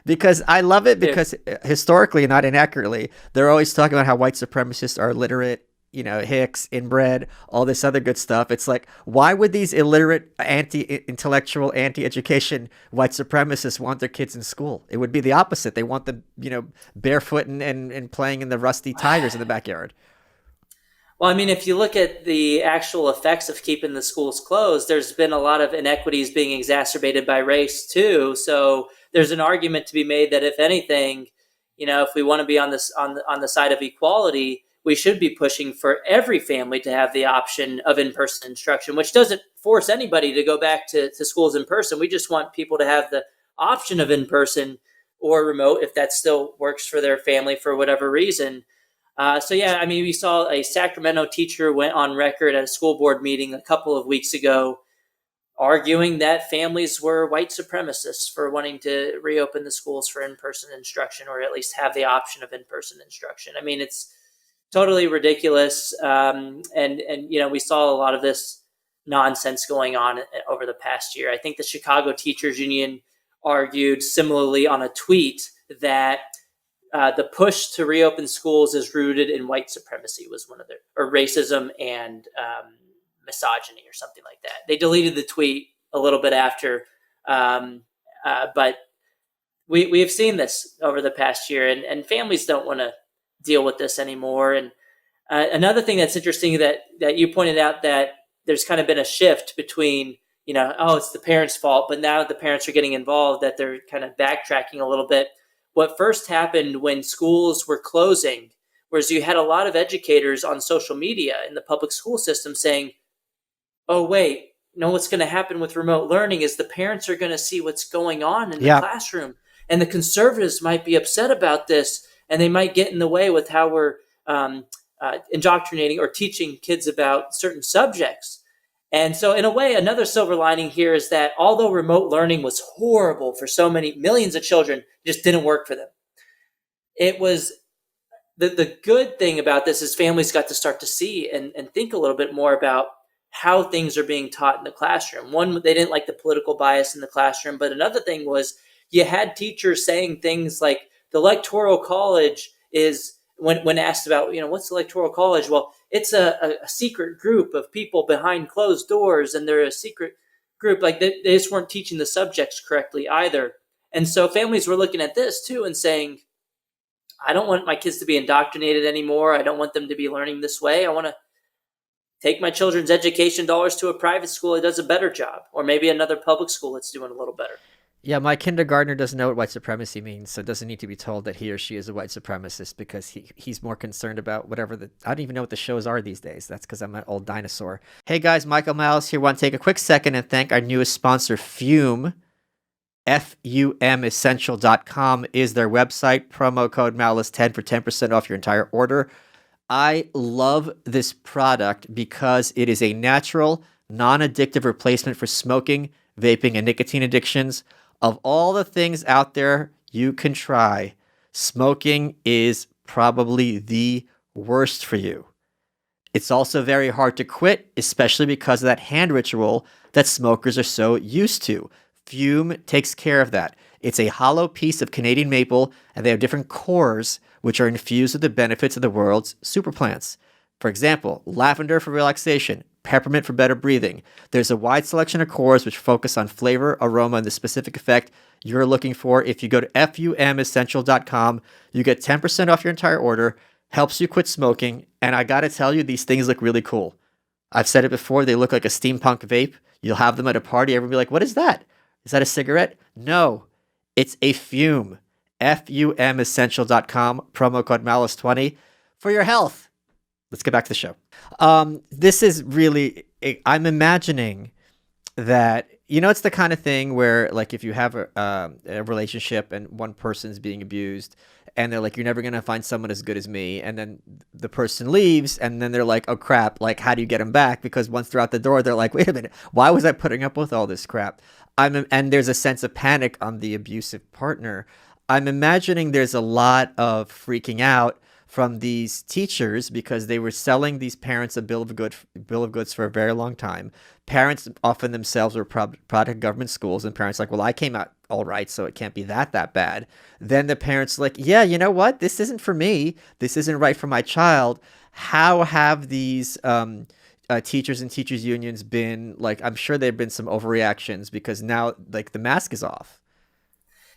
because I love it because historically, not inaccurately, they're always talking about how white supremacists are illiterate. You know, Hicks, inbred, all this other good stuff. It's like, why would these illiterate, anti-intellectual, anti-education white supremacists want their kids in school? It would be the opposite. They want them, barefoot and playing in the rusty tires in the backyard.
Well, I mean, if you look at the actual effects of keeping the schools closed, there's been a lot of inequities being exacerbated by race too. So there's an argument to be made that if anything, if we want to be on the side of equality, we should be pushing for every family to have the option of in-person instruction, which doesn't force anybody to go back to schools in person. We just want people to have the option of in-person or remote if that still works for their family for whatever reason. So yeah, I mean, we saw a Sacramento teacher went on record at a school board meeting a couple of weeks ago arguing that families were white supremacists for wanting to reopen the schools for in-person instruction or at least have the option of in-person instruction. I mean, it's totally ridiculous. And we saw a lot of this nonsense going on over the past year. I think the Chicago Teachers Union argued similarly on a tweet that the push to reopen schools is rooted in white supremacy was one of their, or racism and misogyny or something like that. They deleted the tweet a little bit after, but we have seen this over the past year, and families don't want to deal with this anymore. And another thing that's interesting that you pointed out, that there's kind of been a shift between, it's the parents' fault, but now the parents are getting involved, that they're kind of backtracking a little bit. What first happened when schools were closing was you had a lot of educators on social media in the public school system saying, oh, wait, what's going to happen with remote learning is the parents are going to see what's going on in the classroom. And the conservatives might be upset about this, and they might get in the way with how we're indoctrinating or teaching kids about certain subjects. And so in a way, another silver lining here is that although remote learning was horrible for so many millions of children, it just didn't work for them. It was the good thing about this is families got to start to see and think a little bit more about how things are being taught in the classroom. One, they didn't like the political bias in the classroom, but another thing was you had teachers saying things like the electoral college is, when asked about, what's the electoral college? Well, it's a secret group of people behind closed doors, and they're a secret group. Like they just weren't teaching the subjects correctly either. And so families were looking at this too and saying, I don't want my kids to be indoctrinated anymore. I don't want them to be learning this way. I want to take my children's education dollars to a private school that does a better job, or maybe another public school that's doing a little better.
Yeah, my kindergartner doesn't know what white supremacy means, so doesn't need to be told that he or she is a white supremacist because he's more concerned about whatever I don't even know what the shows are these days. That's because I'm an old dinosaur. Hey guys, Michael Malice here. Want to take a quick second and thank our newest sponsor, Fume. FUMessential.com is their website. Promo code Malice10 for 10% off your entire order. I love this product because it is a natural, non-addictive replacement for smoking, vaping, and nicotine addictions. Of all the things out there you can try, smoking is probably the worst for you. It's also very hard to quit, especially because of that hand ritual that smokers are so used to. Fume takes care of that. It's a hollow piece of Canadian maple, and they have different cores which are infused with the benefits of the world's superplants. For example, lavender for relaxation, peppermint for better breathing. There's a wide selection of cores which focus on flavor, aroma, and the specific effect you're looking for. If you go to FUMessential.com, you get 10% off your entire order, helps you quit smoking, and I gotta tell you, these things look really cool. I've said it before, they look like a steampunk vape. You'll have them at a party, everyone will be like, what is that? Is that a cigarette? No, it's a fume. FUMessential.com, promo code Malice20 for your health. Let's get back to the show. This is really, I'm imagining that, it's the kind of thing where, like, if you have a relationship and one person's being abused and they're like, you're never going to find someone as good as me. And then the person leaves and then they're like, oh crap, like, how do you get them back? Because once they're out the door, they're like, wait a minute, why was I putting up with all this crap? And there's a sense of panic on the abusive partner. I'm imagining there's a lot of freaking out from these teachers because they were selling these parents a bill of goods for a very long time. Parents often themselves were product of government schools, and parents like, well, I came out all right, so it can't be that bad. Then the parents like, yeah, you know what? This isn't for me. This isn't right for my child. How have these teachers and teachers unions been like? I'm sure there have been some overreactions because now like the mask is off.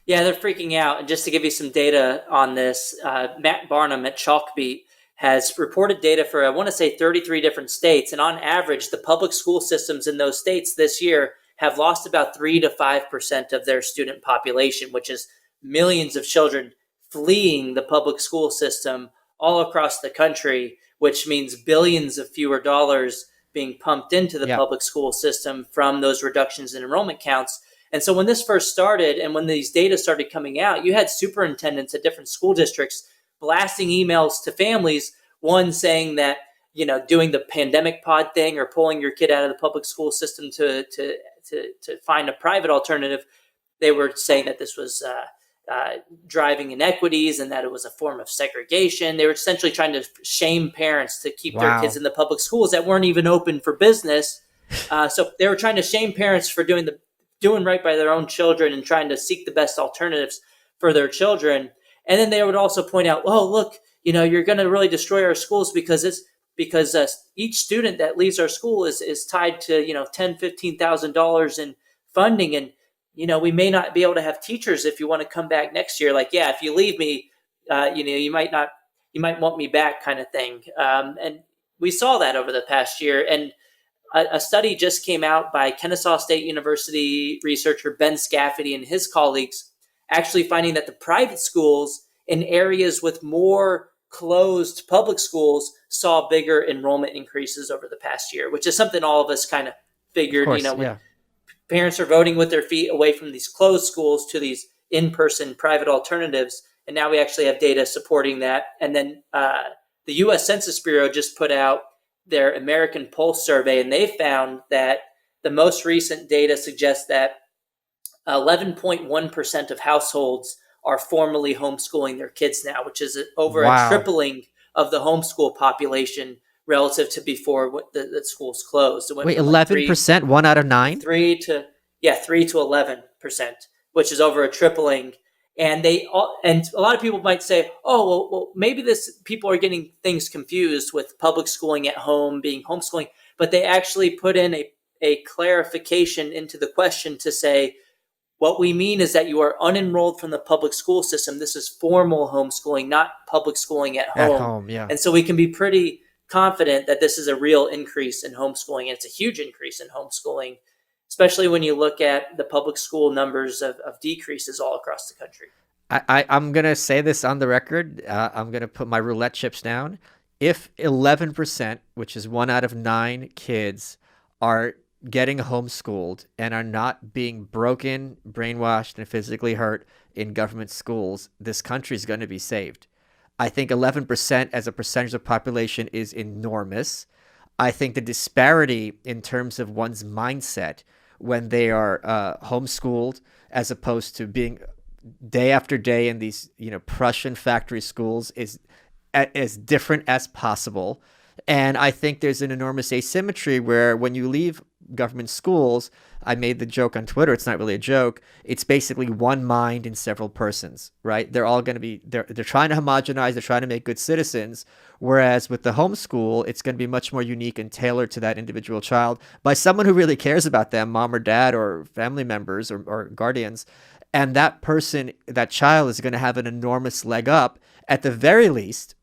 Yeah, they're freaking out. And just to give you some data on this, Matt Barnum at Chalkbeat has reported data for, I want to say, 33 different states. And on average, the public school systems in those states this year have lost about 3 to 5% of their student population, which is millions of children fleeing the public school system all across the country, which means billions of fewer dollars being pumped into the public school system from those reductions in enrollment counts. And so when this first started and when these data started coming out, you had superintendents at different school districts blasting emails to families, one saying that, doing the pandemic pod thing or pulling your kid out of the public school system to find a private alternative. They were saying that this was driving inequities and that it was a form of segregation. They were essentially trying to shame parents to keep their kids in the public schools that weren't even open for business. So they were trying to shame parents for doing right by their own children and trying to seek the best alternatives for their children. And then they would also point out, oh, look, you're going to really destroy our schools because each student that leaves our school is tied to, $10,000, $15,000 in funding. And, we may not be able to have teachers if you want to come back next year. Like, yeah, if you leave me, you might want me back kind of thing. And we saw that over the past year. And a study just came out by Kennesaw State University researcher Ben Scafferty and his colleagues, actually finding that the private schools in areas with more closed public schools saw bigger enrollment increases over the past year, which is something all of us kind of figured, when parents are voting with their feet away from these closed schools to these in-person private alternatives. And now we actually have data supporting that. And then the U.S. Census Bureau just put out their American Pulse survey, and they found that the most recent data suggests that 11.1% of households are formally homeschooling their kids now, which is over a
Wow.
tripling of the homeschool population relative to before the schools closed. It went
Wait,
from like
11%, 1 out of 9?
3 to 11%, which is over a tripling. And and a lot of people might say, oh, well, maybe people are getting things confused with public schooling at home being homeschooling, but they actually put in a clarification into the question to say, what we mean is that you are unenrolled from the public school system. This is formal homeschooling, not public schooling at
At
home.
home, yeah.
And so we can be pretty confident that this is a real increase in homeschooling. And it's a huge increase in homeschooling, especially when you look at the public school numbers of decreases all across the country.
I'm going to say this on the record. I'm going to put my roulette chips down. If 11%, which is 1 out of 9 kids, are getting homeschooled and are not being broken, brainwashed, and physically hurt in government schools, this country is going to be saved. I think 11% as a percentage of population is enormous. I think the disparity in terms of one's mindset when they are homeschooled as opposed to being day after day in these, Prussian factory schools is as different as possible. And I think there's an enormous asymmetry where when you leave government schools, I made the joke on Twitter, it's not really a joke, it's basically one mind in several persons, right? They're all going to be, they're trying to homogenize, they're trying to make good citizens. Whereas with the homeschool, it's going to be much more unique and tailored to that individual child by someone who really cares about them, mom or dad or family members or guardians. And that person, that child is going to have an enormous leg up. At the very least,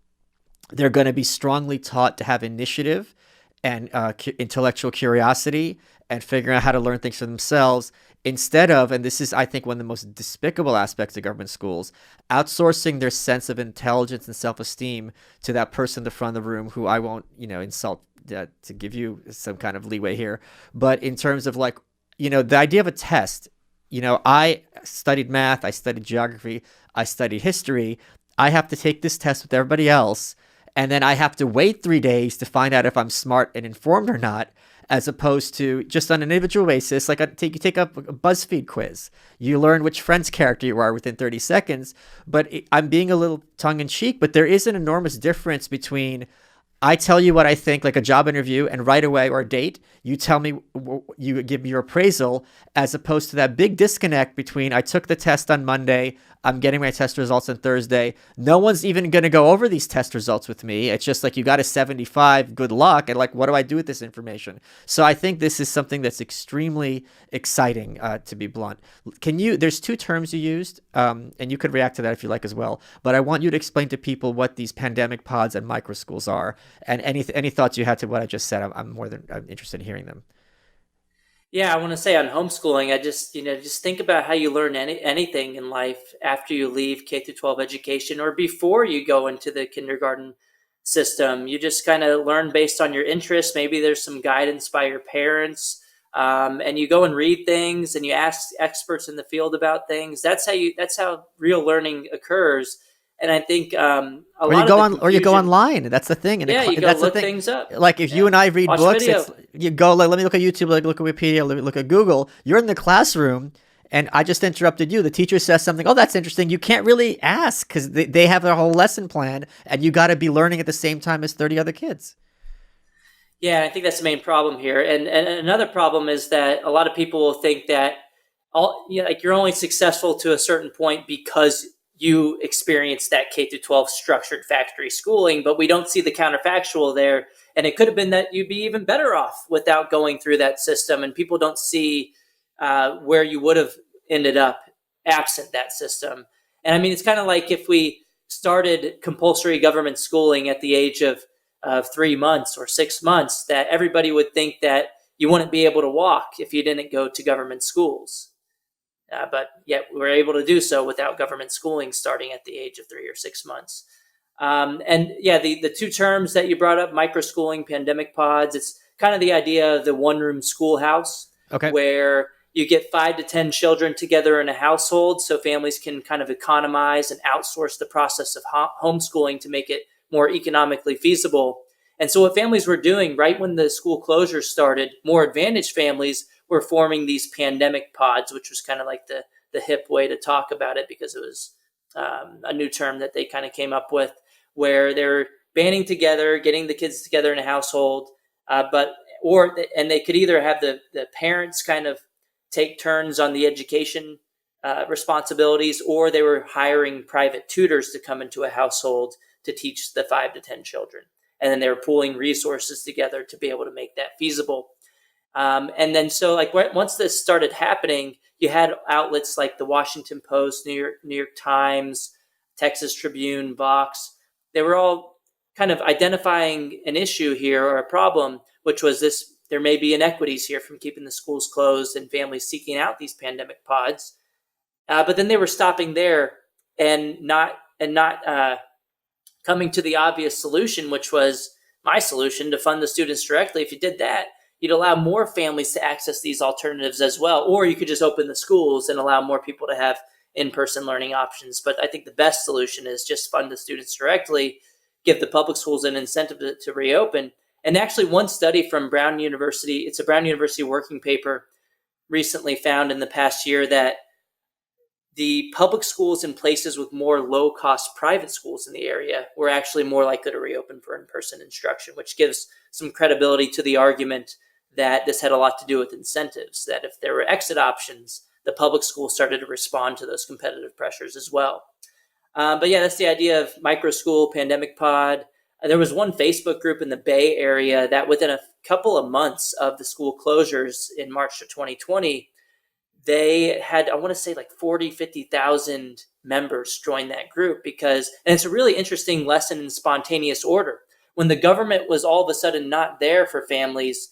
they're going to be strongly taught to have initiative and intellectual curiosity and figuring out how to learn things for themselves instead of, and this is, I think, one of the most despicable aspects of government schools, outsourcing their sense of intelligence and self-esteem to that person in the front of the room who I won't, insult to give you some kind of leeway here. But in terms of the idea of a test, I studied math, I studied geography, I studied history. I have to take this test with everybody else. And then I have to wait 3 days to find out if I'm smart and informed or not, as opposed to just on an individual basis. Like you take up a BuzzFeed quiz. You learn which Friends character you are within 30 seconds. But I'm being a little tongue-in-cheek, but there is an enormous difference between I tell you what I think, like a job interview, and right away, or a date, you tell me, you give me your appraisal, as opposed to that big disconnect between I took the test on Monday, I'm getting my test results on Thursday. No one's even going to go over these test results with me. It's just like, you got a 75, good luck. And like, what do I do with this information? So I think this is something that's extremely exciting, to be blunt. There's 2 terms you used, and you could react to that if you like as well. But I want you to explain to people what these pandemic pods and microschools are. And any thoughts you had to what I just said, I'm interested in hearing them.
Yeah, I want to say on homeschooling, I just think about how you learn anything in life after you leave K through 12 education or before you go into the kindergarten system. You just kind of learn based on your interests. Maybe there's some guidance by your parents, and you go and read things and you ask experts in the field about things. That's how real learning occurs. And I think
you go online. That's the thing.
Yeah, you go look things up.
Like if you and I read
Watch
books, you go let me look at YouTube, look at Wikipedia, let me look at Google. You're in the classroom, and I just interrupted you. The teacher says something. Oh, that's interesting. You can't really ask because they have their whole lesson plan, and you got to be learning at the same time as 30 other kids.
Yeah, I think that's the main problem here. And another problem is that a lot of people will think that you're only successful to a certain point because you experience that K through 12 structured factory schooling, but we don't see the counterfactual there. And it could have been that you'd be even better off without going through that system. And people don't see where you would have ended up absent that system. And I mean, it's kind of like if we started compulsory government schooling at the age of 3 months or 6 months, that everybody would think that you wouldn't be able to walk if you didn't go to government schools. But yet we were able to do so without government schooling starting at the age of 3 or 6 months. And yeah, the 2 terms that you brought up, microschooling, pandemic pods, it's kind of the idea of the one-room schoolhouse, where you get 5 to 10 children together in a household so families can kind of economize and outsource the process of homeschooling to make it more economically feasible. And so what families were doing right when the school closures started, more advantaged families were forming these pandemic pods, which was kind of like the hip way to talk about it, because it was a new term that they kind of came up with, where they're banding together, getting the kids together in a household, and they could either have the parents kind of take turns on the education responsibilities, or they were hiring private tutors to come into a household to teach the 5 to 10 children. And then they were pooling resources together to be able to make that feasible. And then so like once this started happening, you had outlets like the Washington Post, New York Times, Texas Tribune, Vox. They were all kind of identifying an issue here, or a problem, which was this: there may be inequities here from keeping the schools closed and families seeking out these pandemic pods. But then they were stopping there and not coming to the obvious solution, which was my solution, to fund the students directly. If you did that, you'd allow more families to access these alternatives as well. Or you could just open the schools and allow more people to have in-person learning options. But I think the best solution is just fund the students directly, give the public schools an incentive to reopen. And actually, one study from Brown University, it's a Brown University working paper, recently found in the past year that the public schools in places with more low-cost private schools in the area were actually more likely to reopen for in-person instruction, which gives some credibility to the argument that this had a lot to do with incentives, that if there were exit options, the public schools started to respond to those competitive pressures as well. But yeah, that's the idea of microschool, pandemic pod. There was one Facebook group in the Bay Area that within a couple of months of the school closures in March of 2020, they had, I want to say like 40, 50,000 members join that group and it's a really interesting lesson in spontaneous order. When the government was all of a sudden not there for families,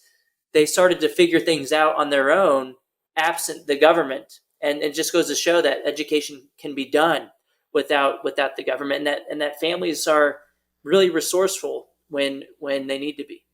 they started to figure things out on their own, absent the government. And it just goes to show that education can be done without the government, and that families are really resourceful when they need to be.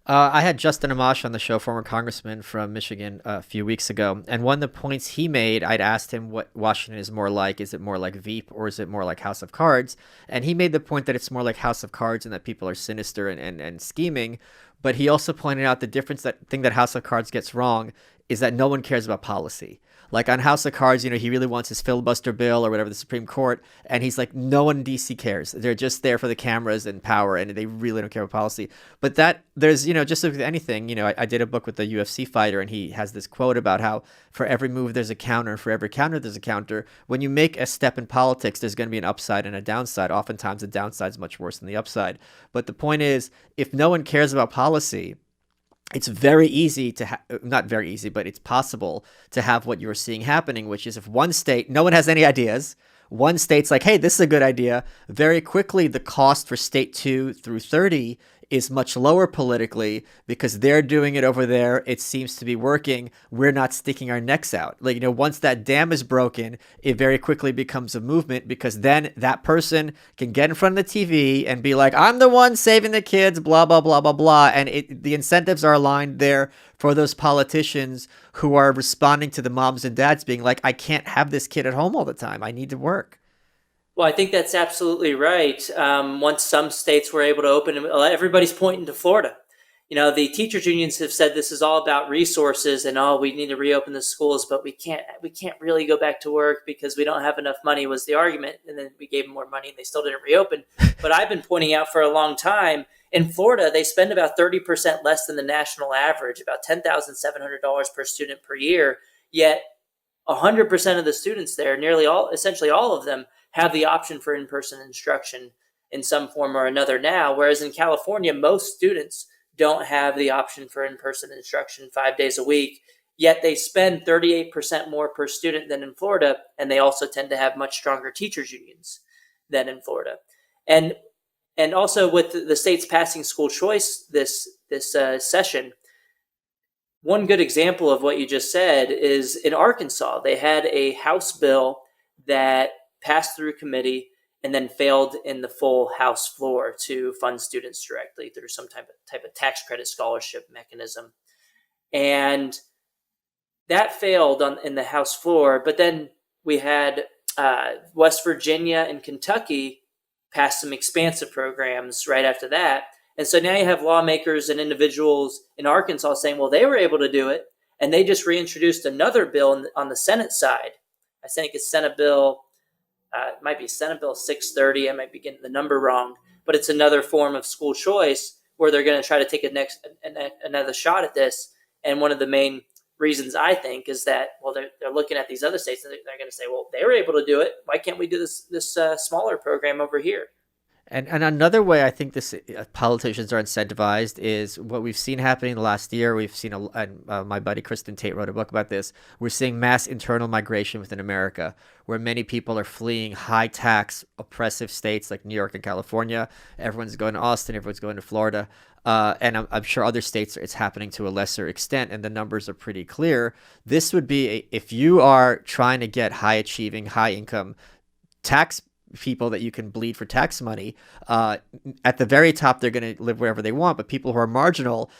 I had Justin Amash on the show, former congressman from Michigan, a few weeks ago. And one of the points he made, I'd asked him what Washington is more like. Is it more like Veep, or is it more like House of Cards? And he made the point that it's more like House of Cards and that people are sinister and scheming. But he also pointed out the thing that House of Cards gets wrong is that no one cares about policy. Like on House of Cards, he really wants his filibuster bill or whatever, the Supreme Court. And he's like, no one in DC cares. They're just there for the cameras and power, and they really don't care about policy. But there's, just like anything, I did a book with a UFC fighter, and he has this quote about how for every move, there's a counter. For every counter, there's a counter. When you make a step in politics, there's going to be an upside and a downside. Oftentimes, the downside is much worse than the upside. But the point is, if no one cares about policy, it's very easy to not very easy, but it's possible to have what you're seeing happening, which is if one state, no one has any ideas, one state's like, hey, this is a good idea. Very quickly, the cost for state 2 through 30 is much lower politically because they're doing it over there. It seems to be working. We're not sticking our necks out. Once that dam is broken, it very quickly becomes a movement, because then that person can get in front of the TV and be like, I'm the one saving the kids, blah, blah, blah, blah, blah. And the incentives are aligned there for those politicians who are responding to the moms and dads being like, I can't have this kid at home all the time. I need to work.
Well, I think that's absolutely right. Once some states were able to open, everybody's pointing to Florida. The teachers unions have said this is all about resources, and we need to reopen the schools, but we can't really go back to work because we don't have enough money, was the argument. And then we gave them more money and they still didn't reopen. But I've been pointing out for a long time, in Florida, they spend about 30% less than the national average, about $10,700 per student per year. Yet 100% of the students there, essentially all of them, have the option for in-person instruction in some form or another now. Whereas in California, most students don't have the option for in-person instruction 5 days a week, yet they spend 38% more per student than in Florida, and they also tend to have much stronger teachers unions than in Florida. And also with the states passing school choice this session, one good example of what you just said is in Arkansas. They had a House bill that passed through committee and then failed in the full House floor to fund students directly through some type of tax credit scholarship mechanism. And that failed in the House floor. But then we had West Virginia and Kentucky pass some expansive programs right after that. And so now you have lawmakers and individuals in Arkansas saying, well, they were able to do it. And they just reintroduced another bill on the Senate side. I think it's Senate Bill, it might be Senate Bill 630. I might be getting the number wrong, but it's another form of school choice where they're going to try to take another shot at this. And one of the main reasons I think is that, well, they're looking at these other states and they're going to say, well, they were able to do it. Why can't we do this smaller program over here?
And another way I think this politicians are incentivized is what we've seen happening the last year. We've seen, my buddy Kristen Tate wrote a book about this. We're seeing mass internal migration within America, where many people are fleeing high tax, oppressive states like New York and California. Everyone's going to Austin. Everyone's going to Florida. And I'm sure other states it's happening to a lesser extent, and the numbers are pretty clear. This would be if you are trying to get high achieving, high income tax people that you can bleed for tax money. At the very top, they're going to live wherever they want. But people who are marginal,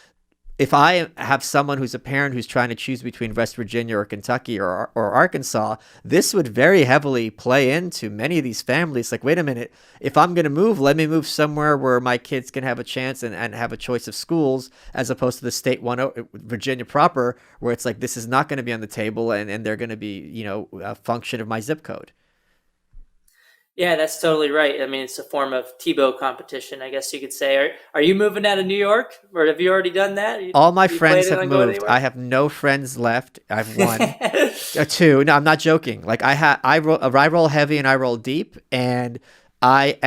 if I have someone who's a parent who's trying to choose between West Virginia or Kentucky or Arkansas, this would very heavily play into many of these families. Like, wait a minute, if I'm going to move, let me move somewhere where my kids can have a chance and have a choice of schools, as opposed to the state Virginia proper, where it's like, this is not going to be on the table and they're going to be, a function of my zip code.
Yeah, that's totally right. I mean, it's a form of Tebow competition, I guess you could say. Are you moving out of New York, or have you already done that?
All my friends have moved. I have no friends left. I've one, two. No, I'm not joking. Like I roll heavy and I roll deep, and I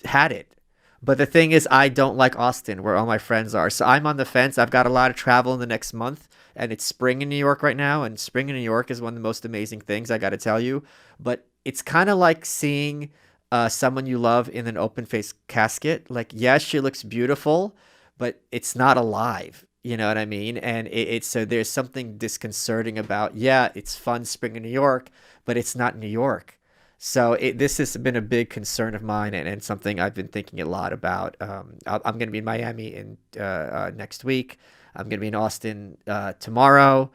had it. But the thing is, I don't like Austin, where all my friends are. So I'm on the fence. I've got a lot of travel in the next month, and it's spring in New York right now. And spring in New York is one of the most amazing things, I got to tell you. But it's kind of like seeing someone you love in an open-faced casket. Like, yes, she looks beautiful, but it's not alive. You know what I mean? And so there's something disconcerting about, yeah, it's fun spring in New York, but it's not New York. So this has been a big concern of mine and something I've been thinking a lot about. I'm going to be in Miami next week. I'm going to be in Austin tomorrow.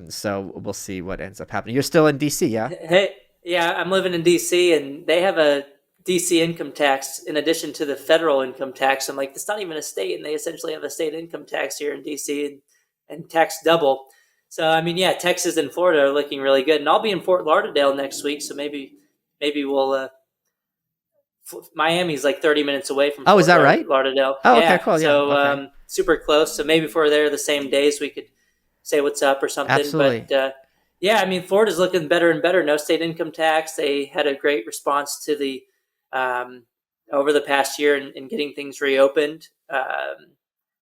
So we'll see what ends up happening. You're still in D.C., yeah?
Hey. Yeah, I'm living in D.C. and they have a D.C. income tax in addition to the federal income tax. I'm like, it's not even a state, and they essentially have a state income tax here in D.C. and tax double. So, I mean, yeah, Texas and Florida are looking really good. And I'll be in Fort Lauderdale next week, so maybe we'll Miami's like 30 minutes away from
is that right?
Lauderdale.
Oh,
yeah.
Okay, cool. Yeah.
So,
okay.
Super close. So maybe if we're there the same days, we could say what's up or something.
Absolutely.
But, yeah, I mean, Florida's looking better and better. No state income tax. They had a great response to the over the past year in getting things reopened,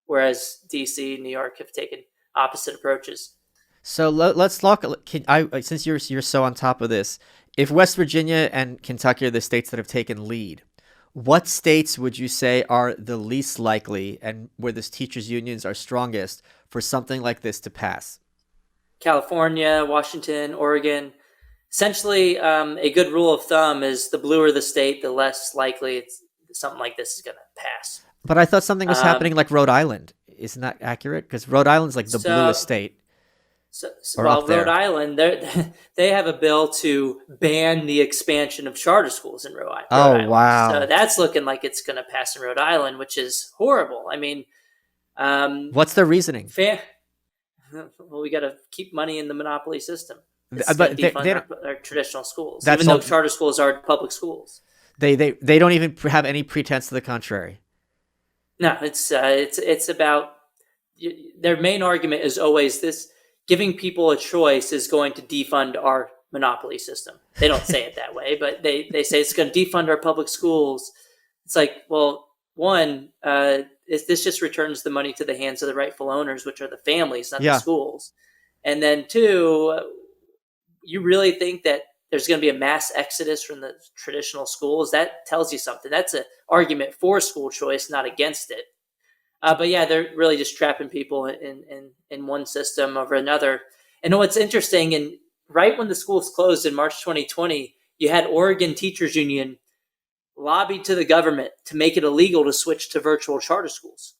whereas D.C. and New York have taken opposite approaches.
So let's talk. Since you're so on top of this, if West Virginia and Kentucky are the states that have taken lead, what states would you say are the least likely and where the teachers' unions are strongest for something like this to pass?
California, Washington, Oregon. Essentially, a good rule of thumb is the bluer the state, the less likely something like this is going to pass.
But I thought something was happening like Rhode Island. Isn't that accurate? Because Rhode Island's like the bluest state.
Rhode Island, they have a bill to ban the expansion of charter schools in Rhode Island.
Wow.
So that's looking like it's going to pass in Rhode Island, which is horrible. I mean,
what's their reasoning?
Well, we got to keep money in the monopoly system.
But they don't,
our traditional schools,
even
though charter schools are public schools.
They don't even have any pretense to the contrary.
No, it's about their main argument is always this: giving people a choice is going to defund our monopoly system. They don't say it that way, but they say it's going to defund our public schools. It's like, well, one, this just returns the money to the hands of the rightful owners, which are the families, not the schools. And then two, you really think that there's going to be a mass exodus from the traditional schools? That tells you something. That's an argument for school choice, not against it. But yeah, they're really just trapping people in one system over another. And what's interesting, and right when the schools closed in March 2020, you had Oregon Teachers Union lobbied to the government to make it illegal to switch to virtual charter schools.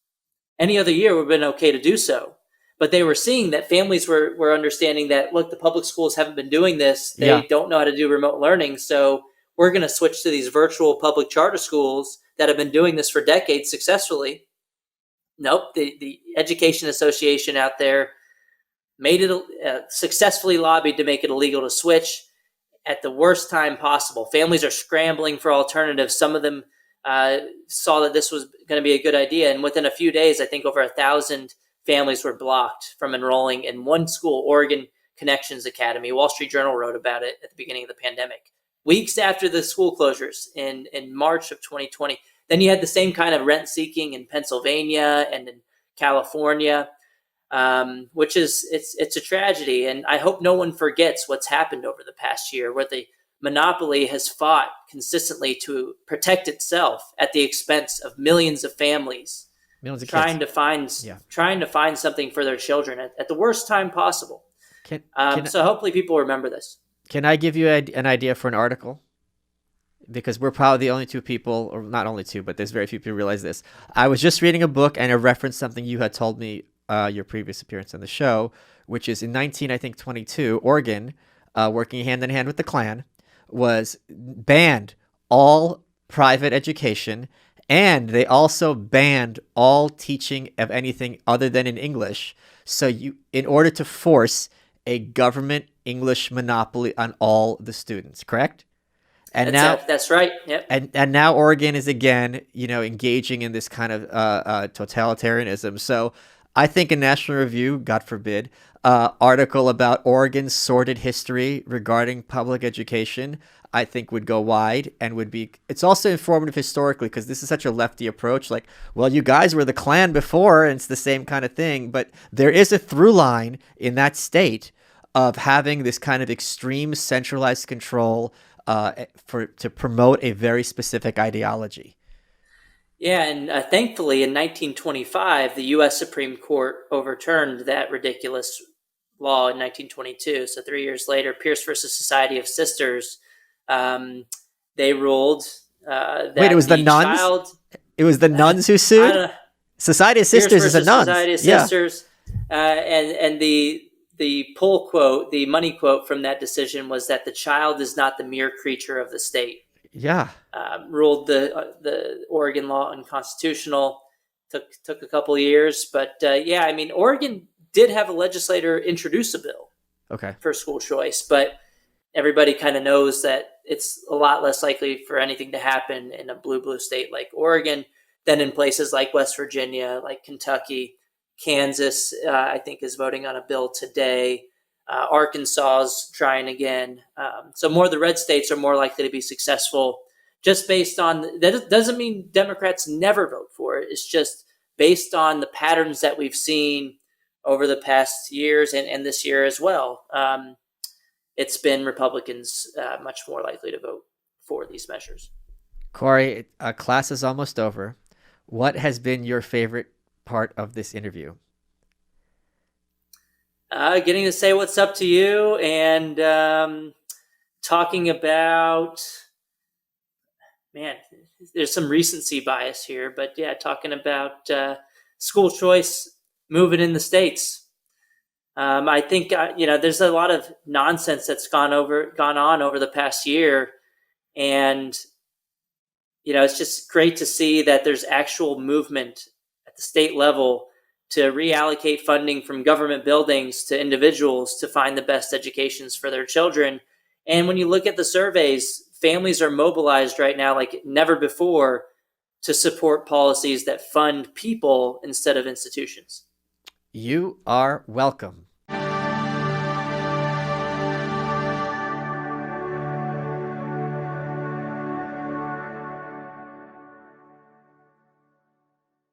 Any other year would have been okay to do so. But they were seeing that families were understanding that, look, the public schools haven't been doing this. They don't know how to do remote learning. So we're going to switch to these virtual public charter schools that have been doing this for decades successfully. Nope, the Education Association out there made it successfully lobbied to make it illegal to switch at the worst time possible. Families are scrambling for alternatives. Some of them saw that this was going to be a good idea, and within a few days, I think over 1,000 families were blocked from enrolling in one school, Oregon Connections Academy. Wall Street Journal wrote about it at the beginning of the pandemic. Weeks after the school closures in March of 2020. Then you had the same kind of rent-seeking in Pennsylvania and in California, which is it's a tragedy. And I hope no one forgets what's happened over the past year, where the monopoly has fought consistently to protect itself at the expense of millions of families, trying to find something for their children at the worst time possible. So hopefully people remember this.
Can I give you an idea for an article? Because we're probably the only two people, or not only two, but there's very few people who realize this. I was just reading a book and it referenced something you had told me your previous appearance on the show, which is in 1922, Oregon, working hand in hand with the Klan, was banned all private education, and they also banned all teaching of anything other than in English. So in order to force a government English monopoly on all the students, correct? And
that's right. Yep.
And now Oregon is again, engaging in this kind of totalitarianism. So I think a National Review, God forbid, article about Oregon's sordid history regarding public education, I think would go wide and it's also informative historically, because this is such a lefty approach. Like, well, you guys were the Klan before, and it's the same kind of thing. But there is a through line in that state of having this kind of extreme centralized control to promote a very specific ideology.
Yeah, and thankfully in 1925, the U.S. Supreme Court overturned that ridiculous law in 1922. So 3 years later, Pierce versus Society of Sisters, they ruled that
it was the nuns? It was the nuns who sued? Society of Sisters is a nuns.
Society of Sisters. And the pull quote, the money quote from that decision was that the child is not the mere creature of the state.
Yeah.
Ruled the Oregon law unconstitutional. Took a couple of years, but Oregon did have a legislator introduce a bill for school choice, but everybody kind of knows that it's a lot less likely for anything to happen in a blue state like Oregon than in places like West Virginia, like Kentucky. Kansas, I think, is voting on a bill today. Arkansas is trying again. So more of the red states are more likely to be successful, just based on that. Doesn't mean Democrats never vote for it. It's just based on the patterns that we've seen over the past years and this year as well. It's been Republicans much more likely to vote for these measures.
Corey, class is almost over. What has been your favorite part of this interview?
Getting to say what's up to you and talking about, there's some recency bias here, but talking about school choice moving in the States. I think, there's a lot of nonsense that's gone on over the past year. And, it's just great to see that there's actual movement at the state level to reallocate funding from government buildings to individuals to find the best educations for their children. And when you look at the surveys, families are mobilized right now like never before to support policies that fund people instead of institutions.
You are welcome.